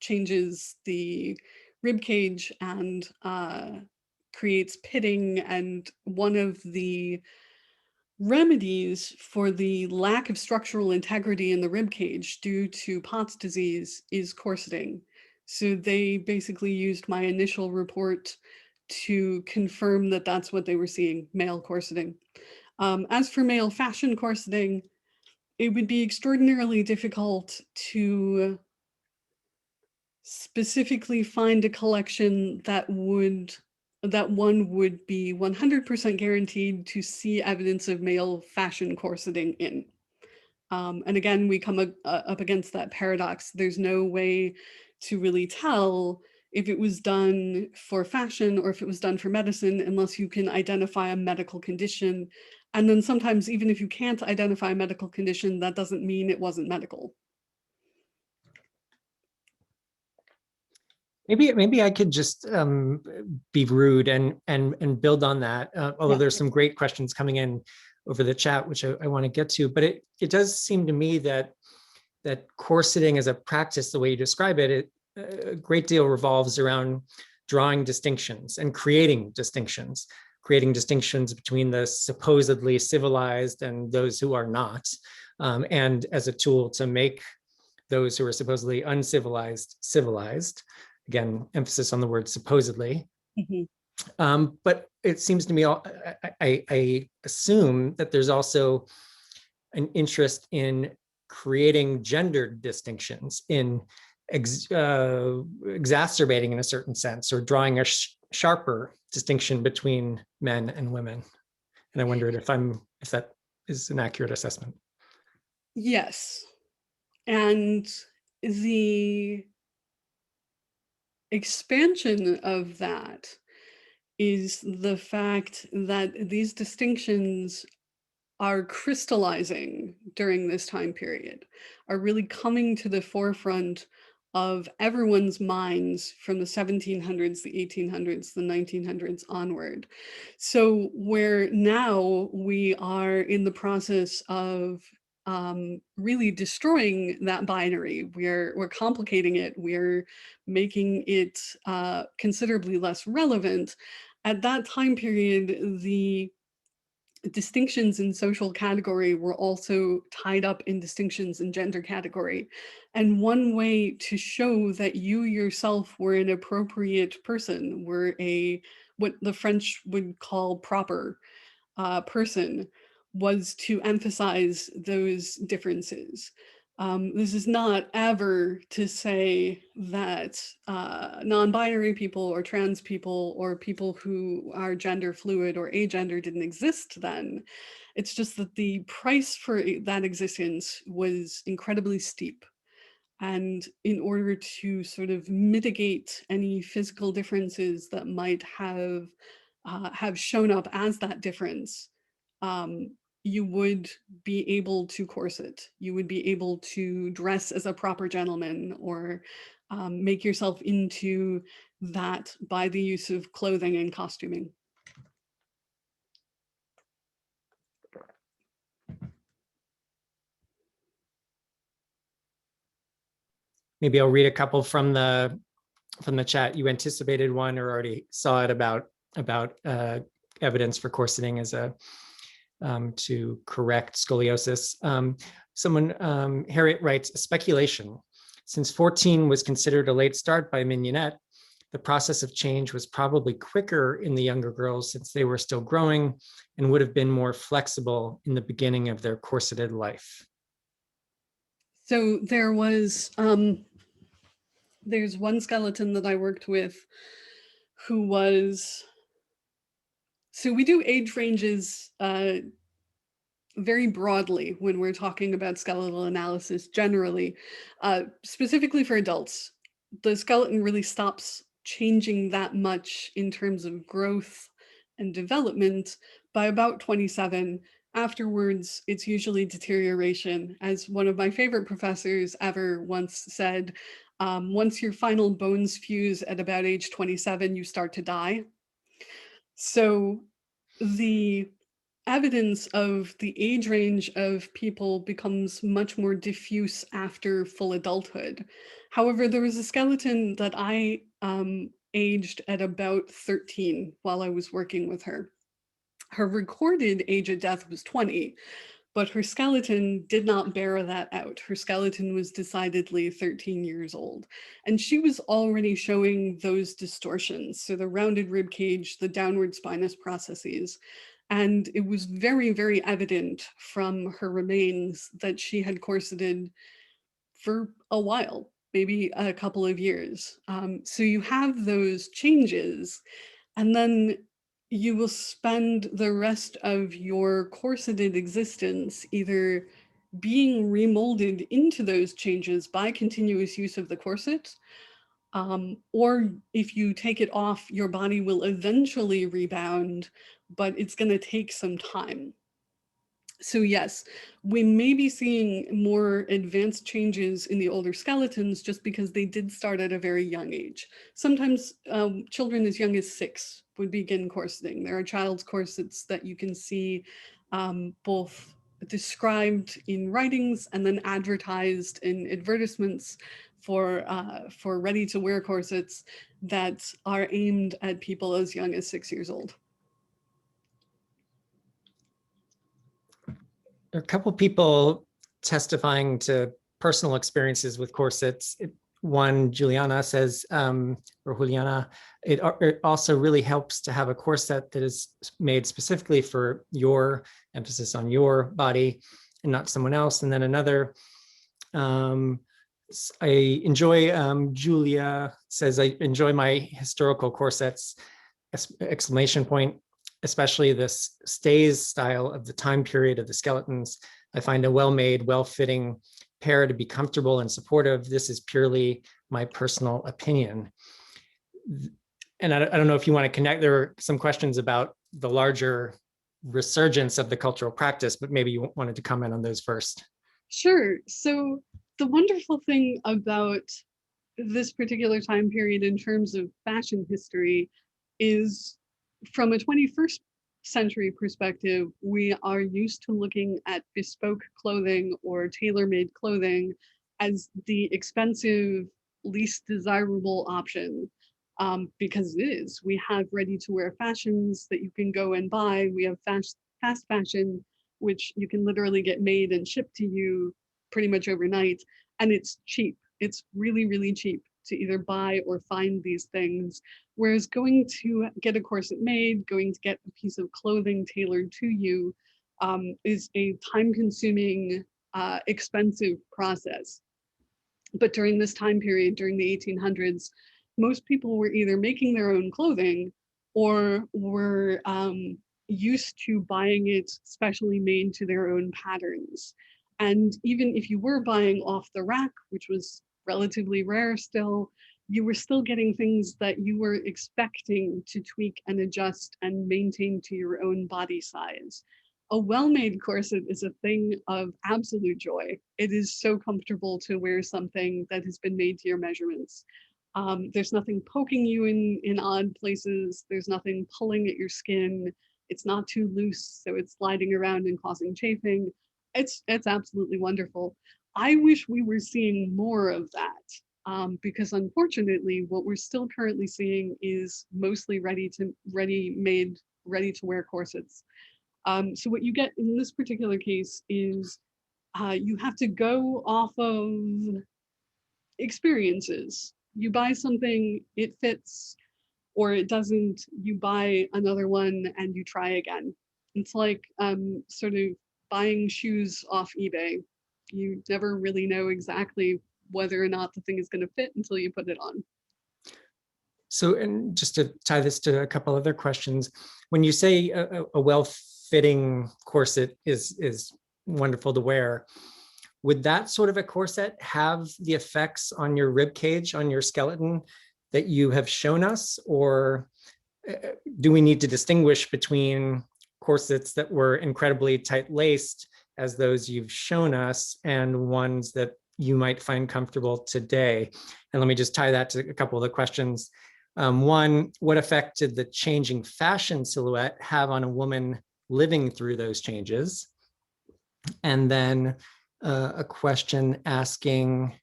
changes the rib cage and creates pitting. And one of the remedies for the lack of structural integrity in the rib cage due to Pott's disease is corseting. So they basically used my initial report to confirm that that's what they were seeing, male corseting. As for male fashion corseting, it would be extraordinarily difficult to specifically find a collection that one would be 100% guaranteed to see evidence of male fashion corseting in. And again, we come up against that paradox. There's no way to really tell if it was done for fashion or if it was done for medicine unless you can identify a medical condition. And then sometimes even if you can't identify a medical condition, that doesn't mean it wasn't medical. Maybe I could just be rude and build on that. Although Yeah. there's some great questions coming in over the chat, which I want to get to. But it does seem to me that corseting as a practice, the way you describe it, a great deal revolves around drawing distinctions and creating distinctions between the supposedly civilized and those who are not, and as a tool to make those who are supposedly uncivilized civilized. Again, emphasis on the word supposedly. Mm-hmm. But it seems to me, I assume that there's also an interest in creating gendered distinctions, in exacerbating in a certain sense, or drawing a sharper distinction between men and women. And I wondered if that is an accurate assessment. Yes. And the expansion of that is the fact that these distinctions are crystallizing during this time period, are really coming to the forefront of everyone's minds from the 1700s, the 1800s, the 1900s onward. So where now we are in the process of really destroying that binary, we're complicating it, we're making it considerably less relevant. At that time period, the distinctions in social category were also tied up in distinctions in gender category. And one way to show that you yourself were an appropriate person, were what the French would call proper person, was to emphasize those differences. This is not ever to say that non-binary people or trans people or people who are gender fluid or agender didn't exist then. It's just that the price for that existence was incredibly steep. And in order to sort of mitigate any physical differences that might have shown up as that difference, you would be able to corset. You would be able to dress as a proper gentleman, or make yourself into that by the use of clothing and costuming. Maybe I'll read a couple from the chat. You anticipated one or already saw it about evidence for corseting as a to correct scoliosis. Harriet writes, a speculation. Since 14 was considered a late start by Mignonette, the process of change was probably quicker in the younger girls since they were still growing and would have been more flexible in the beginning of their corseted life. So there was, there's one skeleton that I worked with who was, so we do age ranges very broadly when we're talking about skeletal analysis generally, specifically for adults. The skeleton really stops changing that much in terms of growth and development by about 27. Afterwards, it's usually deterioration. As one of my favorite professors ever once said, once your final bones fuse at about age 27, you start to die. So the evidence of the age range of people becomes much more diffuse after full adulthood. However, there was a skeleton that I aged at about 13 while I was working with her. Her recorded age of death was 20, but her skeleton did not bear that out. Her skeleton was decidedly 13 years old, and she was already showing those distortions. So the rounded rib cage, the downward spinous processes. And it was very, very evident from her remains that she had corseted for a while, maybe a couple of years. So you have those changes, and then you will spend the rest of your corseted existence either being remolded into those changes by continuous use of the corset, or if you take it off, your body will eventually rebound, but it's going to take some time. So yes, we may be seeing more advanced changes in the older skeletons just because they did start at a very young age. Sometimes children as young as 6 would begin corseting. There are child's corsets that you can see both described in writings and then advertised in advertisements for ready-to-wear corsets that are aimed at people as young as 6 years old. There are a couple people testifying to personal experiences with corsets. One, Juliana says, it also really helps to have a corset that is made specifically for your emphasis on your body and not someone else. And then another, I enjoy, Julia says, I enjoy my historical corsets, exclamation point, especially this stays style of the time period of the skeletons. I find a well-made, well-fitting pair to be comfortable and supportive. This is purely my personal opinion. And I don't know if you want to connect, there are some questions about the larger resurgence of the cultural practice, but maybe you wanted to comment on those first. Sure. So the wonderful thing about this particular time period in terms of fashion history is, from a 21st century perspective, we are used to looking at bespoke clothing or tailor-made clothing as the expensive, least desirable option, because it is. We have ready-to-wear fashions that you can go and buy. We have fast fashion, which you can literally get made and shipped to you pretty much overnight, and it's cheap. It's really, really cheap to either buy or find these things. Whereas going to get a corset made, going to get a piece of clothing tailored to you is a time-consuming, expensive process. But during this time period, during the 1800s, most people were either making their own clothing or were used to buying it specially made to their own patterns. And even if you were buying off the rack, which was relatively rare still, you were still getting things that you were expecting to tweak and adjust and maintain to your own body size. A well-made corset is a thing of absolute joy. It is so comfortable to wear something that has been made to your measurements. There's nothing poking you in odd places. There's nothing pulling at your skin. It's not too loose, so it's sliding around and causing chafing. It's absolutely wonderful. I wish we were seeing more of that, because unfortunately, what we're still currently seeing is mostly ready-made, ready-to-wear corsets. So what you get in this particular case is you have to go off of experiences. You buy something, it fits, or it doesn't, you buy another one and you try again. It's like sort of buying shoes off eBay. You never really know exactly whether or not the thing is going to fit until you put it on. So, and just to tie this to a couple other questions, when you say a well-fitting corset is wonderful to wear, would that sort of a corset have the effects on your rib cage, on your skeleton that you have shown us? Or do we need to distinguish between corsets that were incredibly tight-laced, as those you've shown us, and ones that you might find comfortable today? And let me just tie that to a couple of the questions. One, what effect did the changing fashion silhouette have on a woman living through those changes? And then a question asking,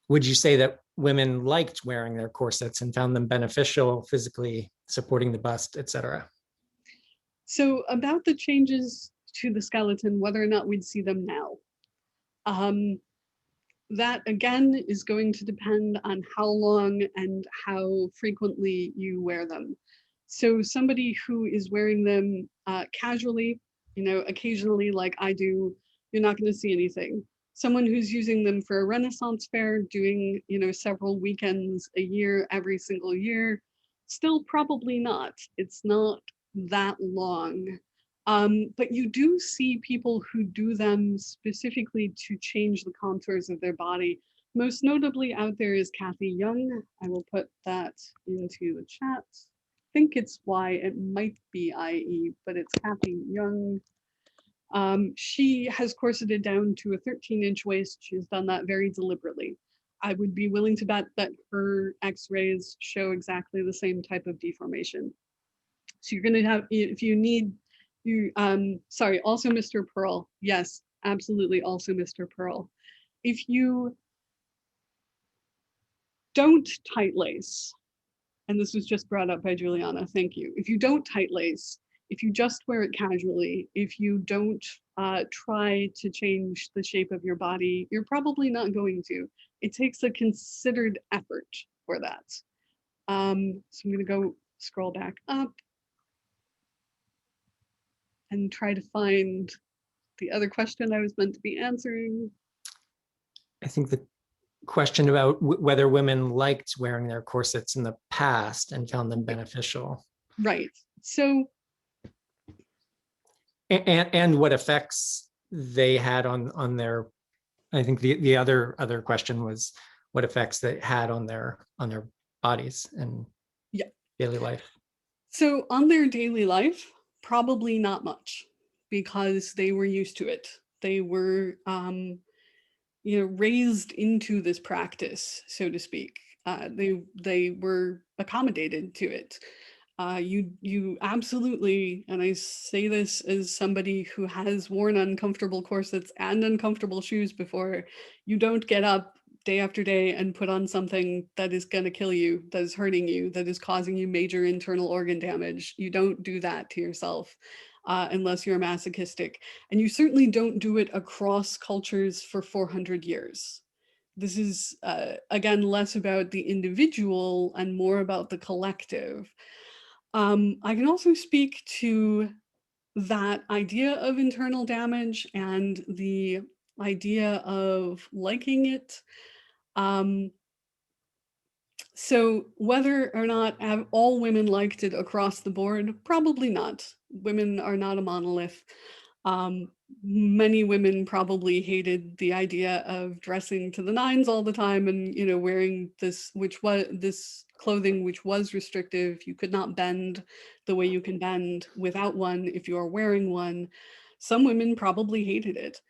would you say that women liked wearing their corsets and found them beneficial, physically supporting the bust, et cetera? So about the changes to the skeleton, whether or not we'd see them now. That again is going to depend on how long and how frequently you wear them. So somebody who is wearing them casually, occasionally like I do, you're not going to see anything. Someone who's using them for a Renaissance fair, doing, several weekends a year, every single year, still probably not. It's not that long. But you do see people who do them specifically to change the contours of their body. Most notably out there is Kathy Young. I will put that into the chat. I think it's Y, it might be IE, but it's Kathy Young. She has corseted down to a 13-inch waist. She's done that very deliberately. I would be willing to bet that her x-rays show exactly the same type of deformation. So you're gonna have, if you need, sorry, also Mr. Pearl. Yes, absolutely, also Mr. Pearl. If you don't tight lace, and this was just brought up by Juliana, thank you. If you don't tight lace, if you just wear it casually, if you don't try to change the shape of your body, you're probably not going to. It takes a considered effort for that. So I'm gonna go scroll back up and try to find the other question I was meant to be answering. I think the question about whether women liked wearing their corsets in the past and found them beneficial. Right. So, and what effects they had on their, I think the other question was what effects they had on their bodies and daily life. So on their daily life, Probably not much, because they were used to it. They were, raised into this practice, so to speak. They were accommodated to it. You absolutely, and I say this as somebody who has worn uncomfortable corsets and uncomfortable shoes before, you don't get up day after day and put on something that is going to kill you, that is hurting you, that is causing you major internal organ damage. You don't do that to yourself unless you're masochistic. And you certainly don't do it across cultures for 400 years. This is, again, less about the individual and more about the collective. I can also speak to that idea of internal damage and the idea of liking it. So whether or not have all women liked it across the board, probably not. Women are not a monolith. Many women probably hated the idea of dressing to the nines all the time and, wearing this clothing which was restrictive. You could not bend the way you can bend without one if you are wearing one. Some women probably hated it,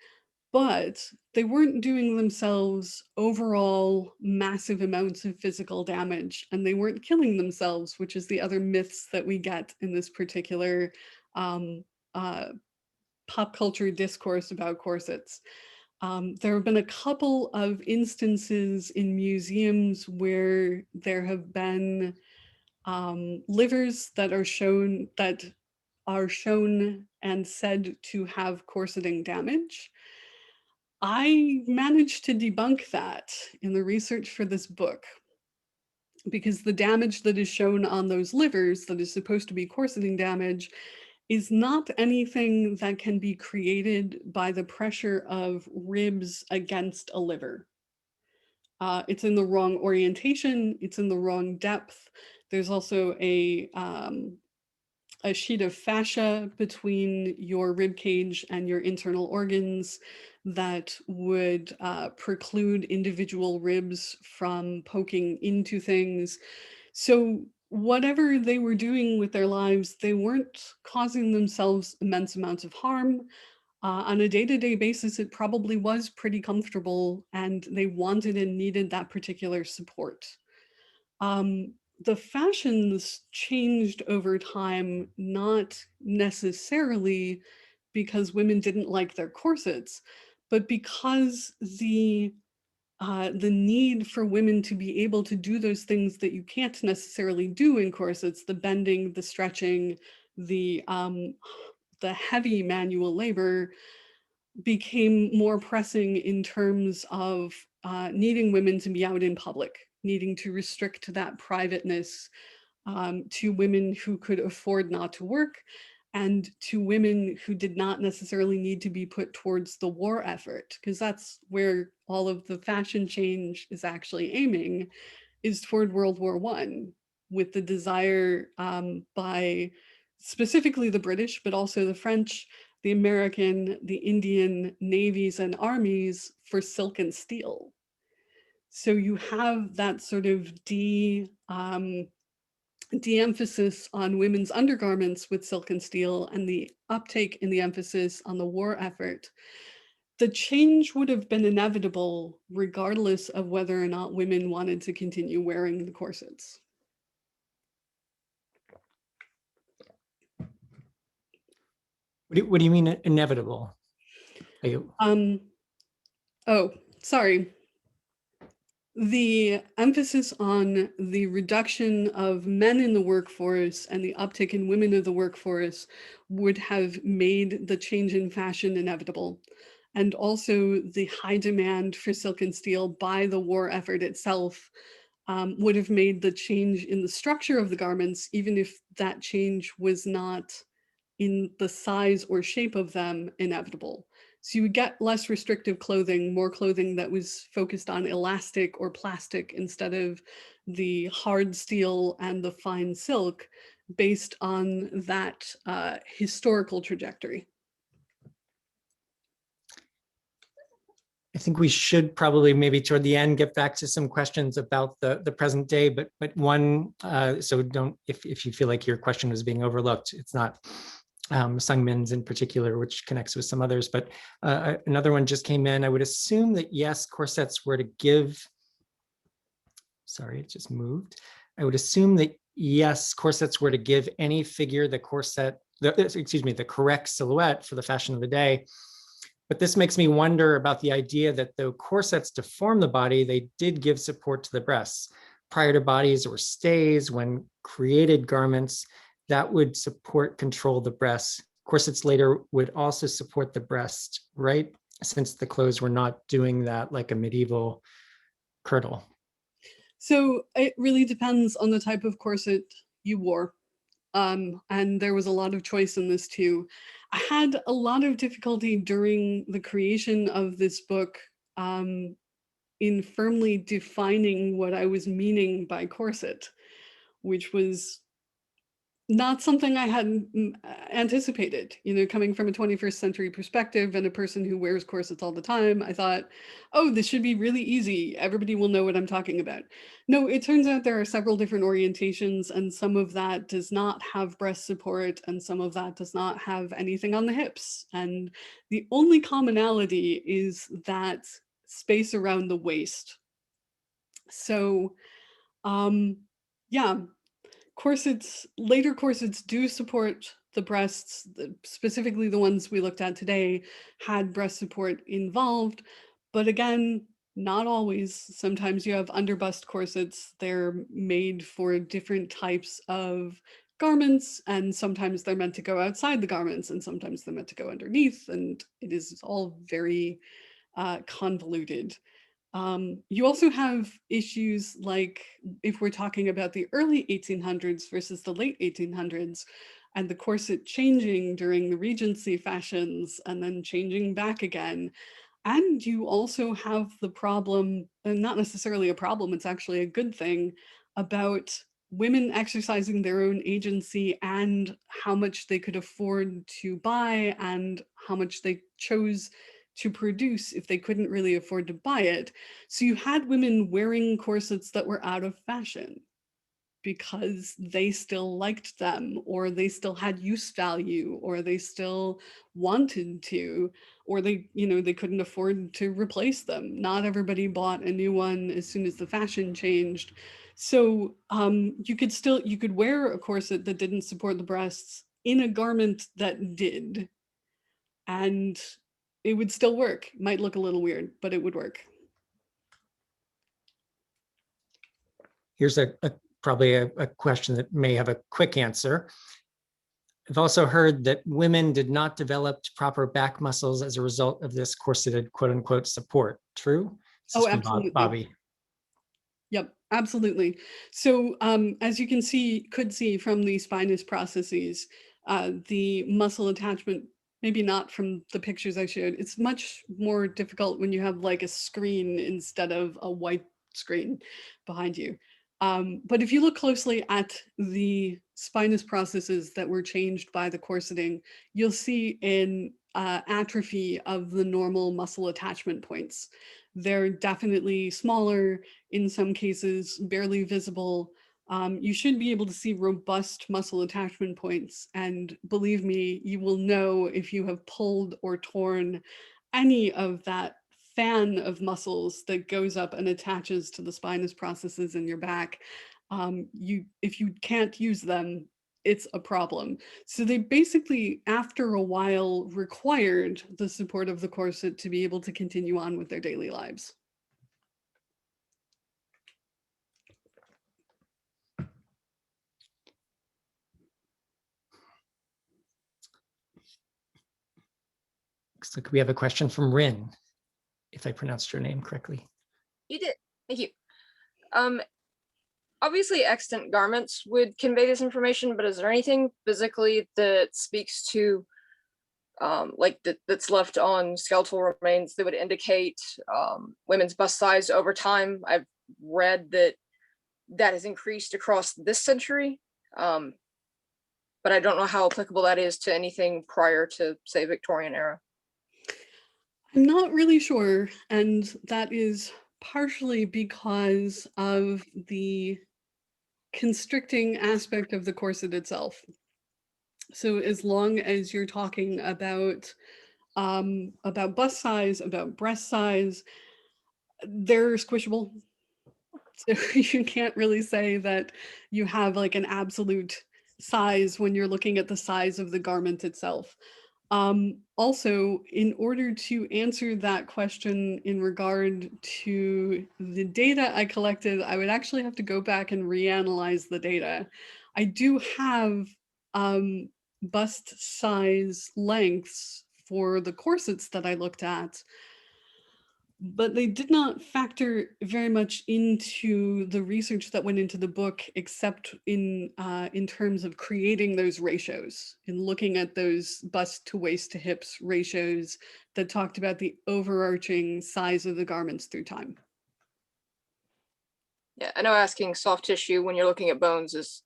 but they weren't doing themselves overall massive amounts of physical damage, and they weren't killing themselves, which is the other myths that we get in this particular pop culture discourse about corsets. There have been a couple of instances in museums where there have been livers that are shown and said to have corseting damage. I managed to debunk that in the research for this book, because the damage that is shown on those livers that is supposed to be corseting damage is not anything that can be created by the pressure of ribs against a liver. It's in the wrong orientation, it's in the wrong depth. There's also a sheet of fascia between your rib cage and your internal organs that would preclude individual ribs from poking into things. So whatever they were doing with their lives, they weren't causing themselves immense amounts of harm. On a day-to-day basis, it probably was pretty comfortable, and they wanted and needed that particular support. The fashions changed over time, not necessarily because women didn't like their corsets, but because the need for women to be able to do those things that you can't necessarily do in corsets, the bending, the stretching, the heavy manual labor, became more pressing in terms of needing women to be out in public, needing to restrict that privateness to women who could afford not to work, and to women who did not necessarily need to be put towards the war effort, because that's where all of the fashion change is actually aiming, is toward World War I, with the desire by specifically the British, but also the French, the American, the Indian navies and armies for silk and steel. So you have that sort of de-emphasis on women's undergarments with silk and steel, and the uptake in the emphasis on the war effort. The change would have been inevitable regardless of whether or not women wanted to continue wearing the corsets. What do you mean inevitable? Oh, sorry. The emphasis on the reduction of men in the workforce and the uptick in women in the workforce would have made the change in fashion inevitable. And also the high demand for silk and steel by the war effort itself would have made the change in the structure of the garments, even if that change was not in the size or shape of them, inevitable. So you would get less restrictive clothing, more clothing that was focused on elastic or plastic instead of the hard steel and the fine silk, based on that historical trajectory. I think we should probably maybe toward the end get back to some questions about the present day, but one, so don't, if you feel like your question was being overlooked, it's not. Sungmin's in particular, which connects with some others. But another one just came in. I would assume that yes, corsets were to give, sorry, it just moved. I would assume that yes, corsets were to give any figure the corset, the correct silhouette for the fashion of the day. But this makes me wonder about the idea that though corsets deform the body, they did give support to the breasts. Prior to bodies or stays, when created garments that would support, control the breasts. Corsets later would also support the breast, right? Since the clothes were not doing that like a medieval kirtle. So it really depends on the type of corset you wore. And there was a lot of choice in this too. I had a lot of difficulty during the creation of this book in firmly defining what I was meaning by corset, which was not something I had anticipated. You know, coming from a 21st century perspective and a person who wears corsets all the time, I thought, oh, this should be really easy. Everybody will know what I'm talking about. No, it turns out there are several different orientations, and some of that does not have breast support, and some of that does not have anything on the hips. And the only commonality is that space around the waist. So, yeah, corsets, later corsets do support the breasts, specifically the ones we looked at today had breast support involved, but again, not always. Sometimes you have underbust corsets, they're made for different types of garments, and sometimes they're meant to go outside the garments, and sometimes they're meant to go underneath, and it is all very convoluted. You also have issues like if we're talking about the early 1800s versus the late 1800s and the corset changing during the Regency fashions and then changing back again. And you also have the problem, and not necessarily a problem, it's actually a good thing, about women exercising their own agency and how much they could afford to buy and how much they chose to produce if they couldn't really afford to buy it. So you had women wearing corsets that were out of fashion because they still liked them, or they still had use value, or they still wanted to, or they, you know, they couldn't afford to replace them. Not everybody bought a new one as soon as the fashion changed. So you could wear a corset that didn't support the breasts in a garment that did, and it would still work. It might look a little weird, but it would work. Here's probably a question that may have a quick answer. I've also heard that women did not develop proper back muscles as a result of this corseted quote unquote support. True? Oh, absolutely. Bobby. Yep, absolutely. So as you could see from the spinous processes, the muscle attachment, maybe not from the pictures I showed, it's much more difficult when you have like a screen instead of a white screen behind you. But if you look closely at the spinous processes that were changed by the corseting, you'll see an atrophy of the normal muscle attachment points. They're definitely smaller, in some cases barely visible. You should be able to see robust muscle attachment points, and believe me, you will know if you have pulled or torn any of that fan of muscles that goes up and attaches to the spinous processes in your back. If you can't use them, it's a problem. So they basically, after a while, required the support of the corset to be able to continue on with their daily lives. Looks like we have a question from Rin, if I pronounced your name correctly. You did. Thank you. Obviously, extant garments would convey this information, but is there anything physically that speaks to, that's left on skeletal remains that would indicate women's bust size over time? I've read that has increased across this century, but I don't know how applicable that is to anything prior to, say, Victorian era. I'm not really sure, and that is partially because of the constricting aspect of the corset itself. So as long as you're talking about bust size, about breast size, they're squishable. So you can't really say that you have like an absolute size when you're looking at the size of the garment itself. Also, in order to answer that question in regard to the data I collected, I would actually have to go back and reanalyze the data. I do have bust size lengths for the corsets that I looked at, but they did not factor very much into the research that went into the book, except in terms of creating those ratios and looking at those bust to waist to hips ratios that talked about the overarching size of the garments through time. Yeah, I know asking soft tissue when you're looking at bones is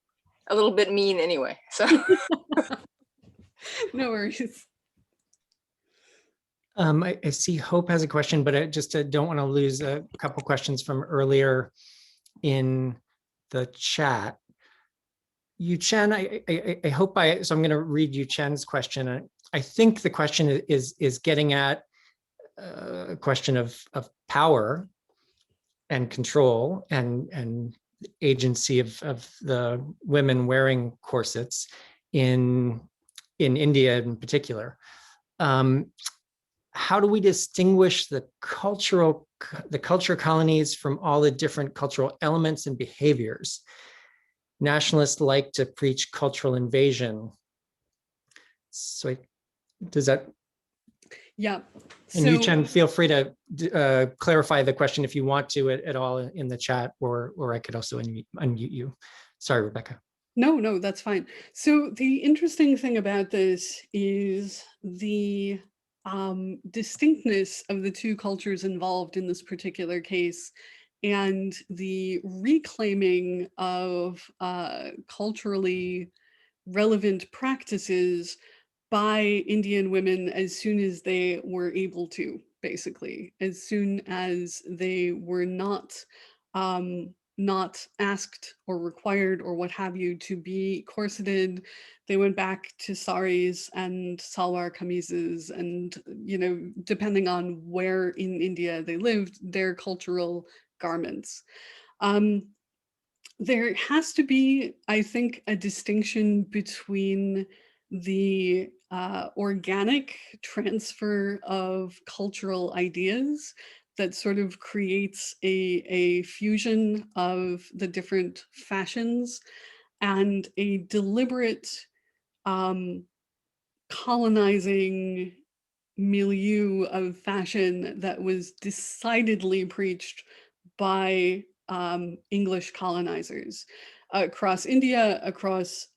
a little bit mean anyway, so. No worries. I see Hope has a question, but I just don't want to lose a couple questions from earlier in the chat. Yu Chen, I hope so I'm going to read Yu Chen's question. I think the question is getting at a question of power and control and agency of the women wearing corsets in India in particular. How do we distinguish the culture colonies from all the different cultural elements and behaviors? Nationalists like to preach cultural invasion. So does that? Yeah. And Yu Chen, feel free to clarify the question if you want to at all in the chat, or I could also unmute you. Sorry, Rebecca. No, that's fine. So the interesting thing about this is the distinctness of the two cultures involved in this particular case, and the reclaiming of culturally relevant practices by Indian women as soon as they were able to, basically, as soon as they were not asked or required or what have you to be corseted. They went back to saris and salwar kameezes, and, you know, depending on where in India they lived, their cultural garments. There has to be, I think, a distinction between the organic transfer of cultural ideas that sort of creates a fusion of the different fashions, and a deliberate colonizing milieu of fashion that was decidedly preached by English colonizers across India, across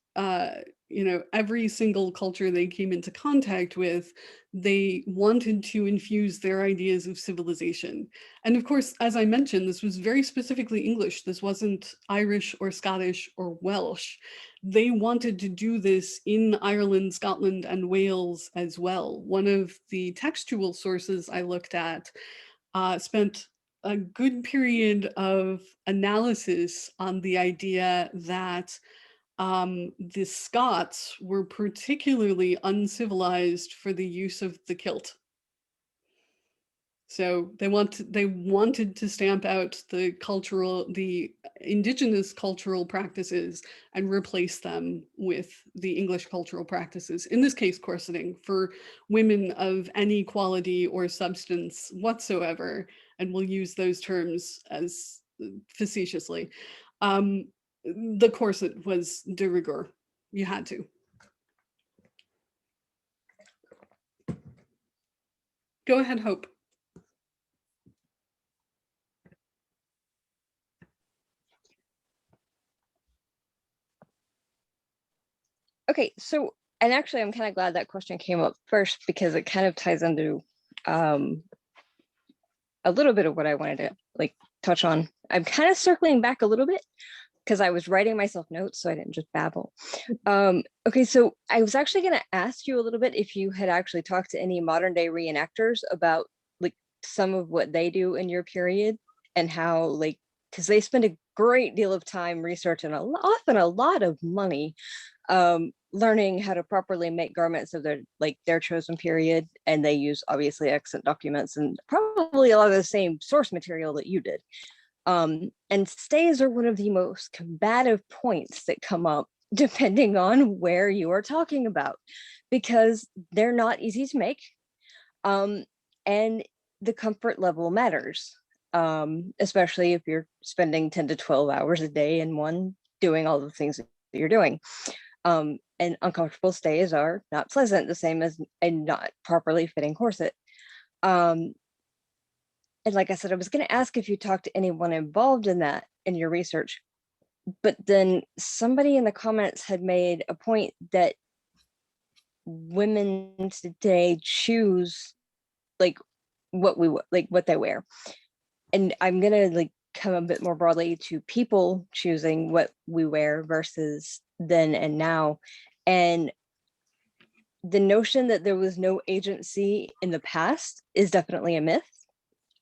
every single culture they came into contact with. They wanted to infuse their ideas of civilization. And of course, as I mentioned, this was very specifically English. This wasn't Irish or Scottish or Welsh. They wanted to do this in Ireland, Scotland, and Wales as well. One of the textual sources I looked at spent a good period of analysis on the idea that the Scots were particularly uncivilized for the use of the kilt. So they wanted to stamp out the indigenous cultural practices and replace them with the English cultural practices. In this case, corseting for women of any quality or substance whatsoever, and we'll use those terms as facetiously. The corset was de rigueur. You had to. Go ahead, Hope. Okay, so, and actually I'm kind of glad that question came up first, because it kind of ties into a little bit of what I wanted to touch on. I'm kind of circling back a little bit because I was writing myself notes so I didn't just babble. Okay, so I was actually going to ask you a little bit if you had actually talked to any modern day reenactors about some of what they do in your period, and how because they spend a great deal of time researching, often a lot of money, learning how to properly make garments of their chosen period, and they use obviously extant documents and probably a lot of the same source material that you did. And stays are one of the most combative points that come up depending on where you are talking about, because they're not easy to make, and the comfort level matters, especially if you're spending 10 to 12 hours a day in one doing all the things that you're doing. And uncomfortable stays are not pleasant, the same as a not properly fitting corset. And like I said, I was going to ask if you talked to anyone involved in that in your research, but then somebody in the comments had made a point that women today choose what they wear. And I'm going to come a bit more broadly to people choosing what we wear versus then and now. And the notion that there was no agency in the past is definitely a myth.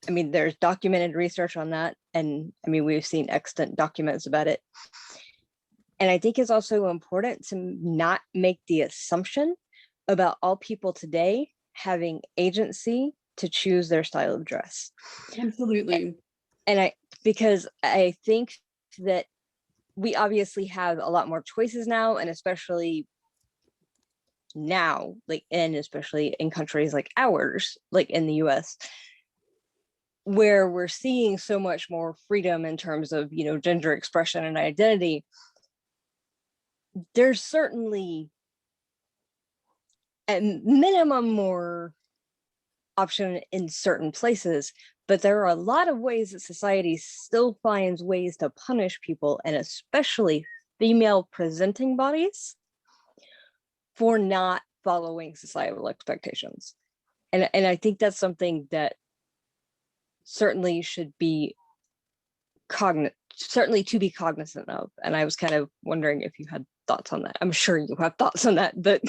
I mean, there's documented research on that. And I mean, we've seen extant documents about it. And I think it's also important to not make the assumption about all people today having agency to choose their style of dress. Absolutely. Because I think that we obviously have a lot more choices now, and especially now, and especially in countries like ours, like in the US, where we're seeing so much more freedom in terms of, gender expression and identity. There's certainly at minimum more option in certain places, but there are a lot of ways that society still finds ways to punish people, and especially female presenting bodies, for not following societal expectations. And I think that's something that certainly should be to be cognizant of. And I was kind of wondering if you had thoughts on that. I'm sure you have thoughts on that, but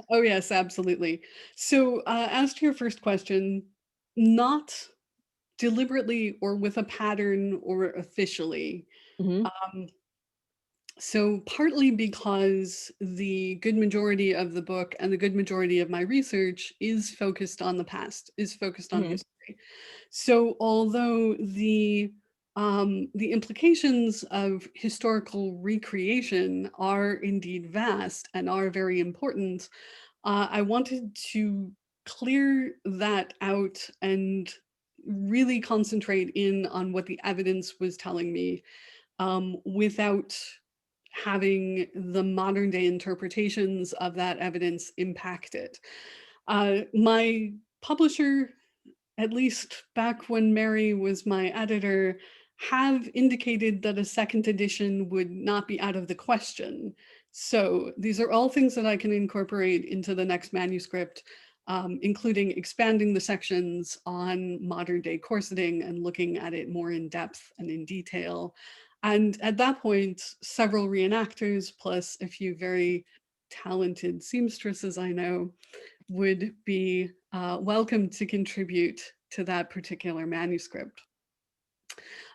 Oh, yes, absolutely. So as to your first question, not deliberately or with a pattern or officially. So partly because the good majority of the book and the good majority of my research is focused on the past, is focused on history. So although the implications of historical recreation are indeed vast and are very important, I wanted to clear that out and really concentrate in on what the evidence was telling me, without having the modern day interpretations of that evidence impact it. My publisher, at least back when Mary was my editor, have indicated that a second edition would not be out of the question. So these are all things that I can incorporate into the next manuscript, including expanding the sections on modern day corseting and looking at it more in depth and in detail. And at that point, several reenactors plus a few very talented seamstresses I know would be welcome to contribute to that particular manuscript.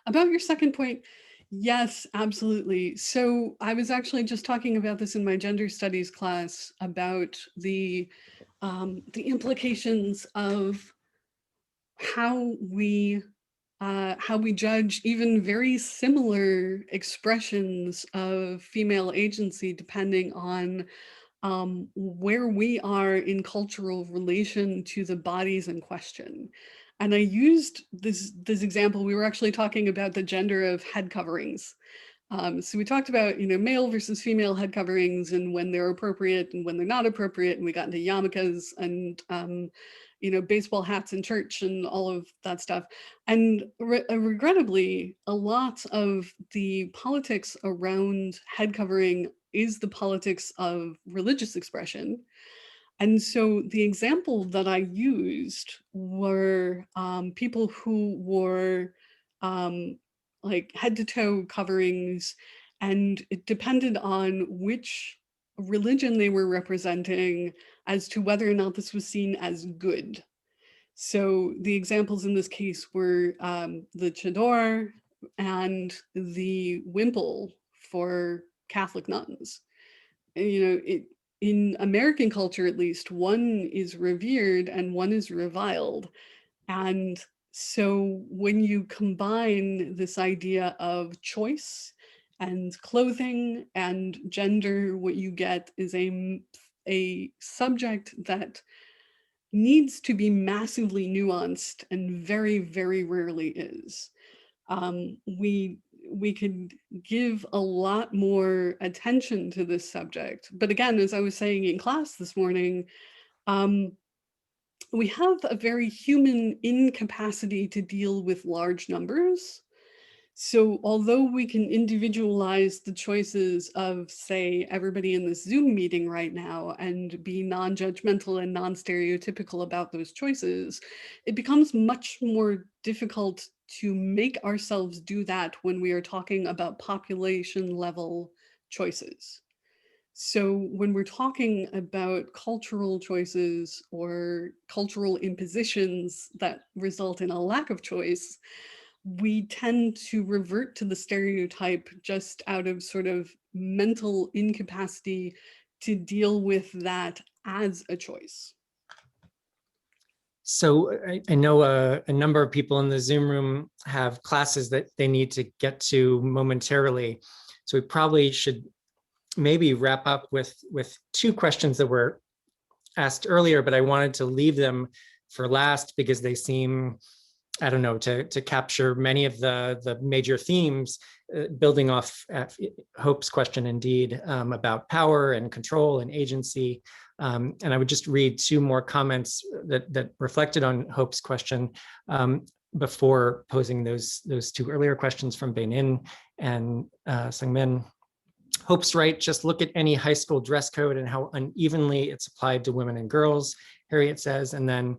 About your second point, yes, absolutely. So I was actually just talking about this in my gender studies class about the implications of how we judge even very similar expressions of female agency depending on where we are in cultural relation to the bodies in question. And I used this example. We were actually talking about the gender of head coverings. So we talked about, male versus female head coverings and when they're appropriate and when they're not appropriate. And we got into yarmulkes and, baseball hats in church and all of that stuff. And regrettably, a lot of the politics around head covering is the politics of religious expression. And so the example that I used were people who wore head to toe coverings, and it depended on which religion they were representing as to whether or not this was seen as good. So the examples in this case were the chador and the wimple for Catholic nuns. in American culture, at least, one is revered and one is reviled. And so when you combine this idea of choice and clothing and gender, what you get is a subject that needs to be massively nuanced and very, very rarely is. We could give a lot more attention to this subject. But again, as I was saying in class this morning, we have a very human incapacity to deal with large numbers. So although we can individualize the choices of, say, everybody in this Zoom meeting right now and be non-judgmental and non-stereotypical about those choices, it becomes much more difficult to make ourselves do that when we are talking about population level choices. So when we're talking about cultural choices or cultural impositions that result in a lack of choice, we tend to revert to the stereotype just out of sort of mental incapacity to deal with that as a choice. So I know a number of people in the Zoom room have classes that they need to get to momentarily. So we probably should maybe wrap up with two questions that were asked earlier, but I wanted to leave them for last because they seem, I don't know, to capture many of the major themes, building off Hope's question indeed, about power and control and agency. And I would just read two more comments that reflected on Hope's question before posing those two earlier questions from Beinin and Sungmin. Hope's right, just look at any high school dress code and how unevenly it's applied to women and girls, Harriet says. And then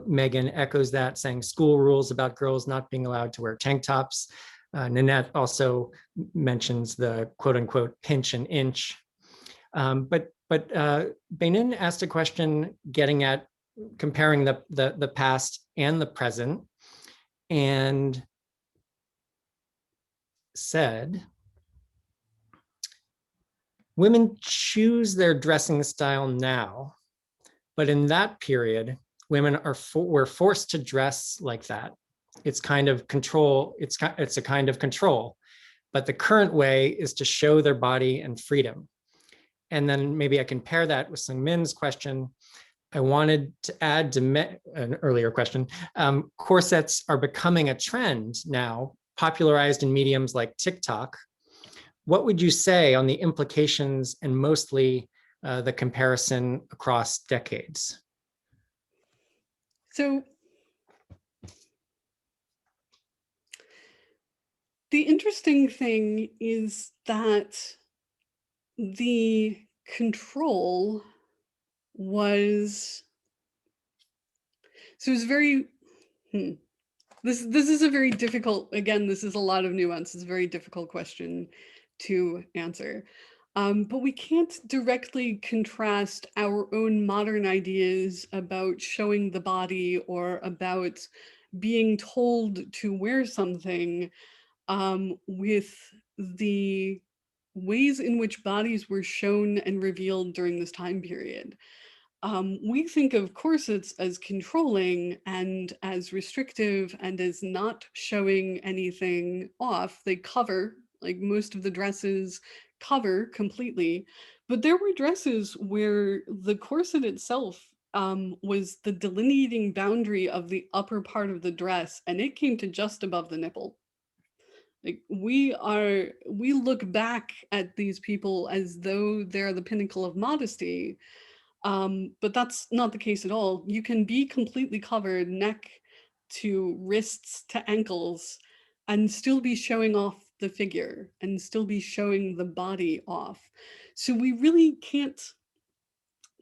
Megan echoes that, saying school rules about girls not being allowed to wear tank tops. Nanette also mentions the quote unquote pinch and inch. But Beinin asked a question getting at comparing the past and the present, and said, women choose their dressing style now, but in that period, women were forced to dress like that. It's kind of control. It's a kind of control, but the current way is to show their body and freedom. And then maybe I can pair that with Sungmin's question. I wanted to add to an earlier question. Corsets are becoming a trend now, popularized in mediums like TikTok. What would you say on the implications and mostly the comparison across decades? So the interesting thing is that the control was, so it's very, this is a very difficult, again, this is a lot of nuance, it's a very difficult question to answer. But we can't directly contrast our own modern ideas about showing the body or about being told to wear something with the ways in which bodies were shown and revealed during this time period. We think of corsets as controlling and as restrictive and as not showing anything off. They cover, like most of the dresses cover completely, but there were dresses where the corset itself was the delineating boundary of the upper part of the dress, and it came to just above the nipple. Like we look back at these people as though they're the pinnacle of modesty, but that's not the case at all. You can be completely covered neck to wrists to ankles and still be showing off the figure and still be showing the body off. So we really can't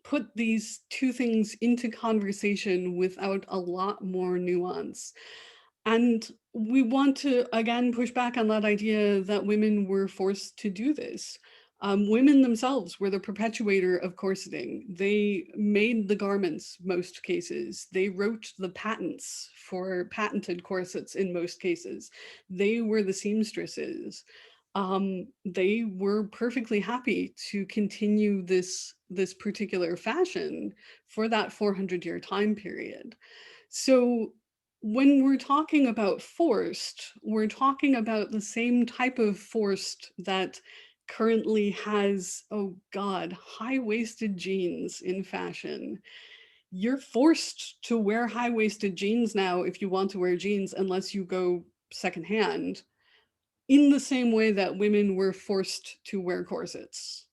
put these two things into conversation without a lot more nuance. And we want to, again, push back on that idea that women were forced to do this. Women themselves were the perpetuator of corseting. They made the garments, most cases. They wrote the patents for patented corsets in most cases. They were the seamstresses. they were perfectly happy to continue this particular fashion for that 400-year time period. So when we're talking about forced, we're talking about the same type of forced that currently has, oh God, high-waisted jeans in fashion. You're forced to wear high-waisted jeans now if you want to wear jeans, unless you go secondhand, in the same way that women were forced to wear corsets.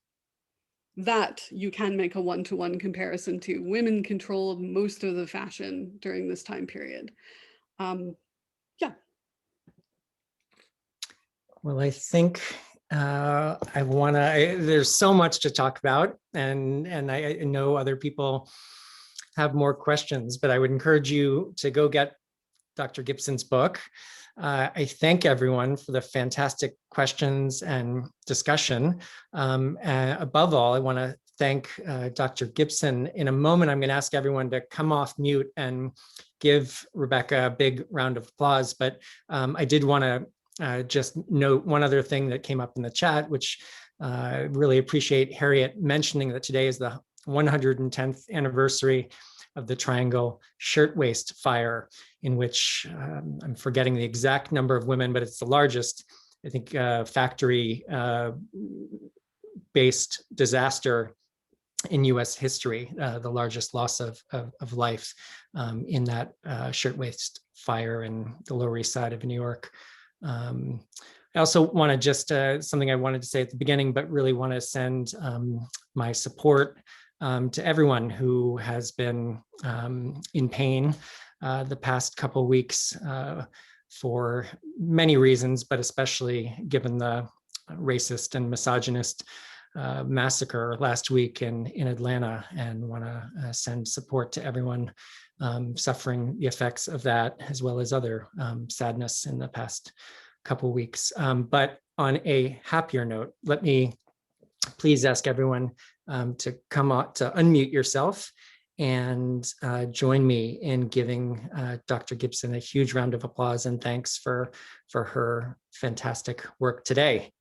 That you can make a one-to-one comparison to. Women controlled most of the fashion during this time period. Yeah. Well, I think there's so much to talk about, and I know other people have more questions, but I would encourage you to go get Dr. Gibson's book. I thank everyone for the fantastic questions and discussion. Above all, I want to thank Dr. Gibson. In a moment, I'm going to ask everyone to come off mute and give Rebecca a big round of applause. But I did want to just note one other thing that came up in the chat, which I really appreciate Harriet mentioning that today is the 110th anniversary of the Triangle Shirtwaist Fire, in which I'm forgetting the exact number of women, but it's the largest, I think, factory-based disaster in US history, the largest loss of life in that shirtwaist fire in the Lower East Side of New York. I also want to just, something I wanted to say at the beginning, but really want to send my support to everyone who has been in pain the past couple of weeks for many reasons, but especially given the racist and misogynist massacre last week in Atlanta, and want to send support to everyone suffering the effects of that, as well as other sadness in the past couple of weeks. But on a happier note, let me please ask everyone to come out, to unmute yourself and join me in giving Dr. Gibson a huge round of applause and thanks for her fantastic work today.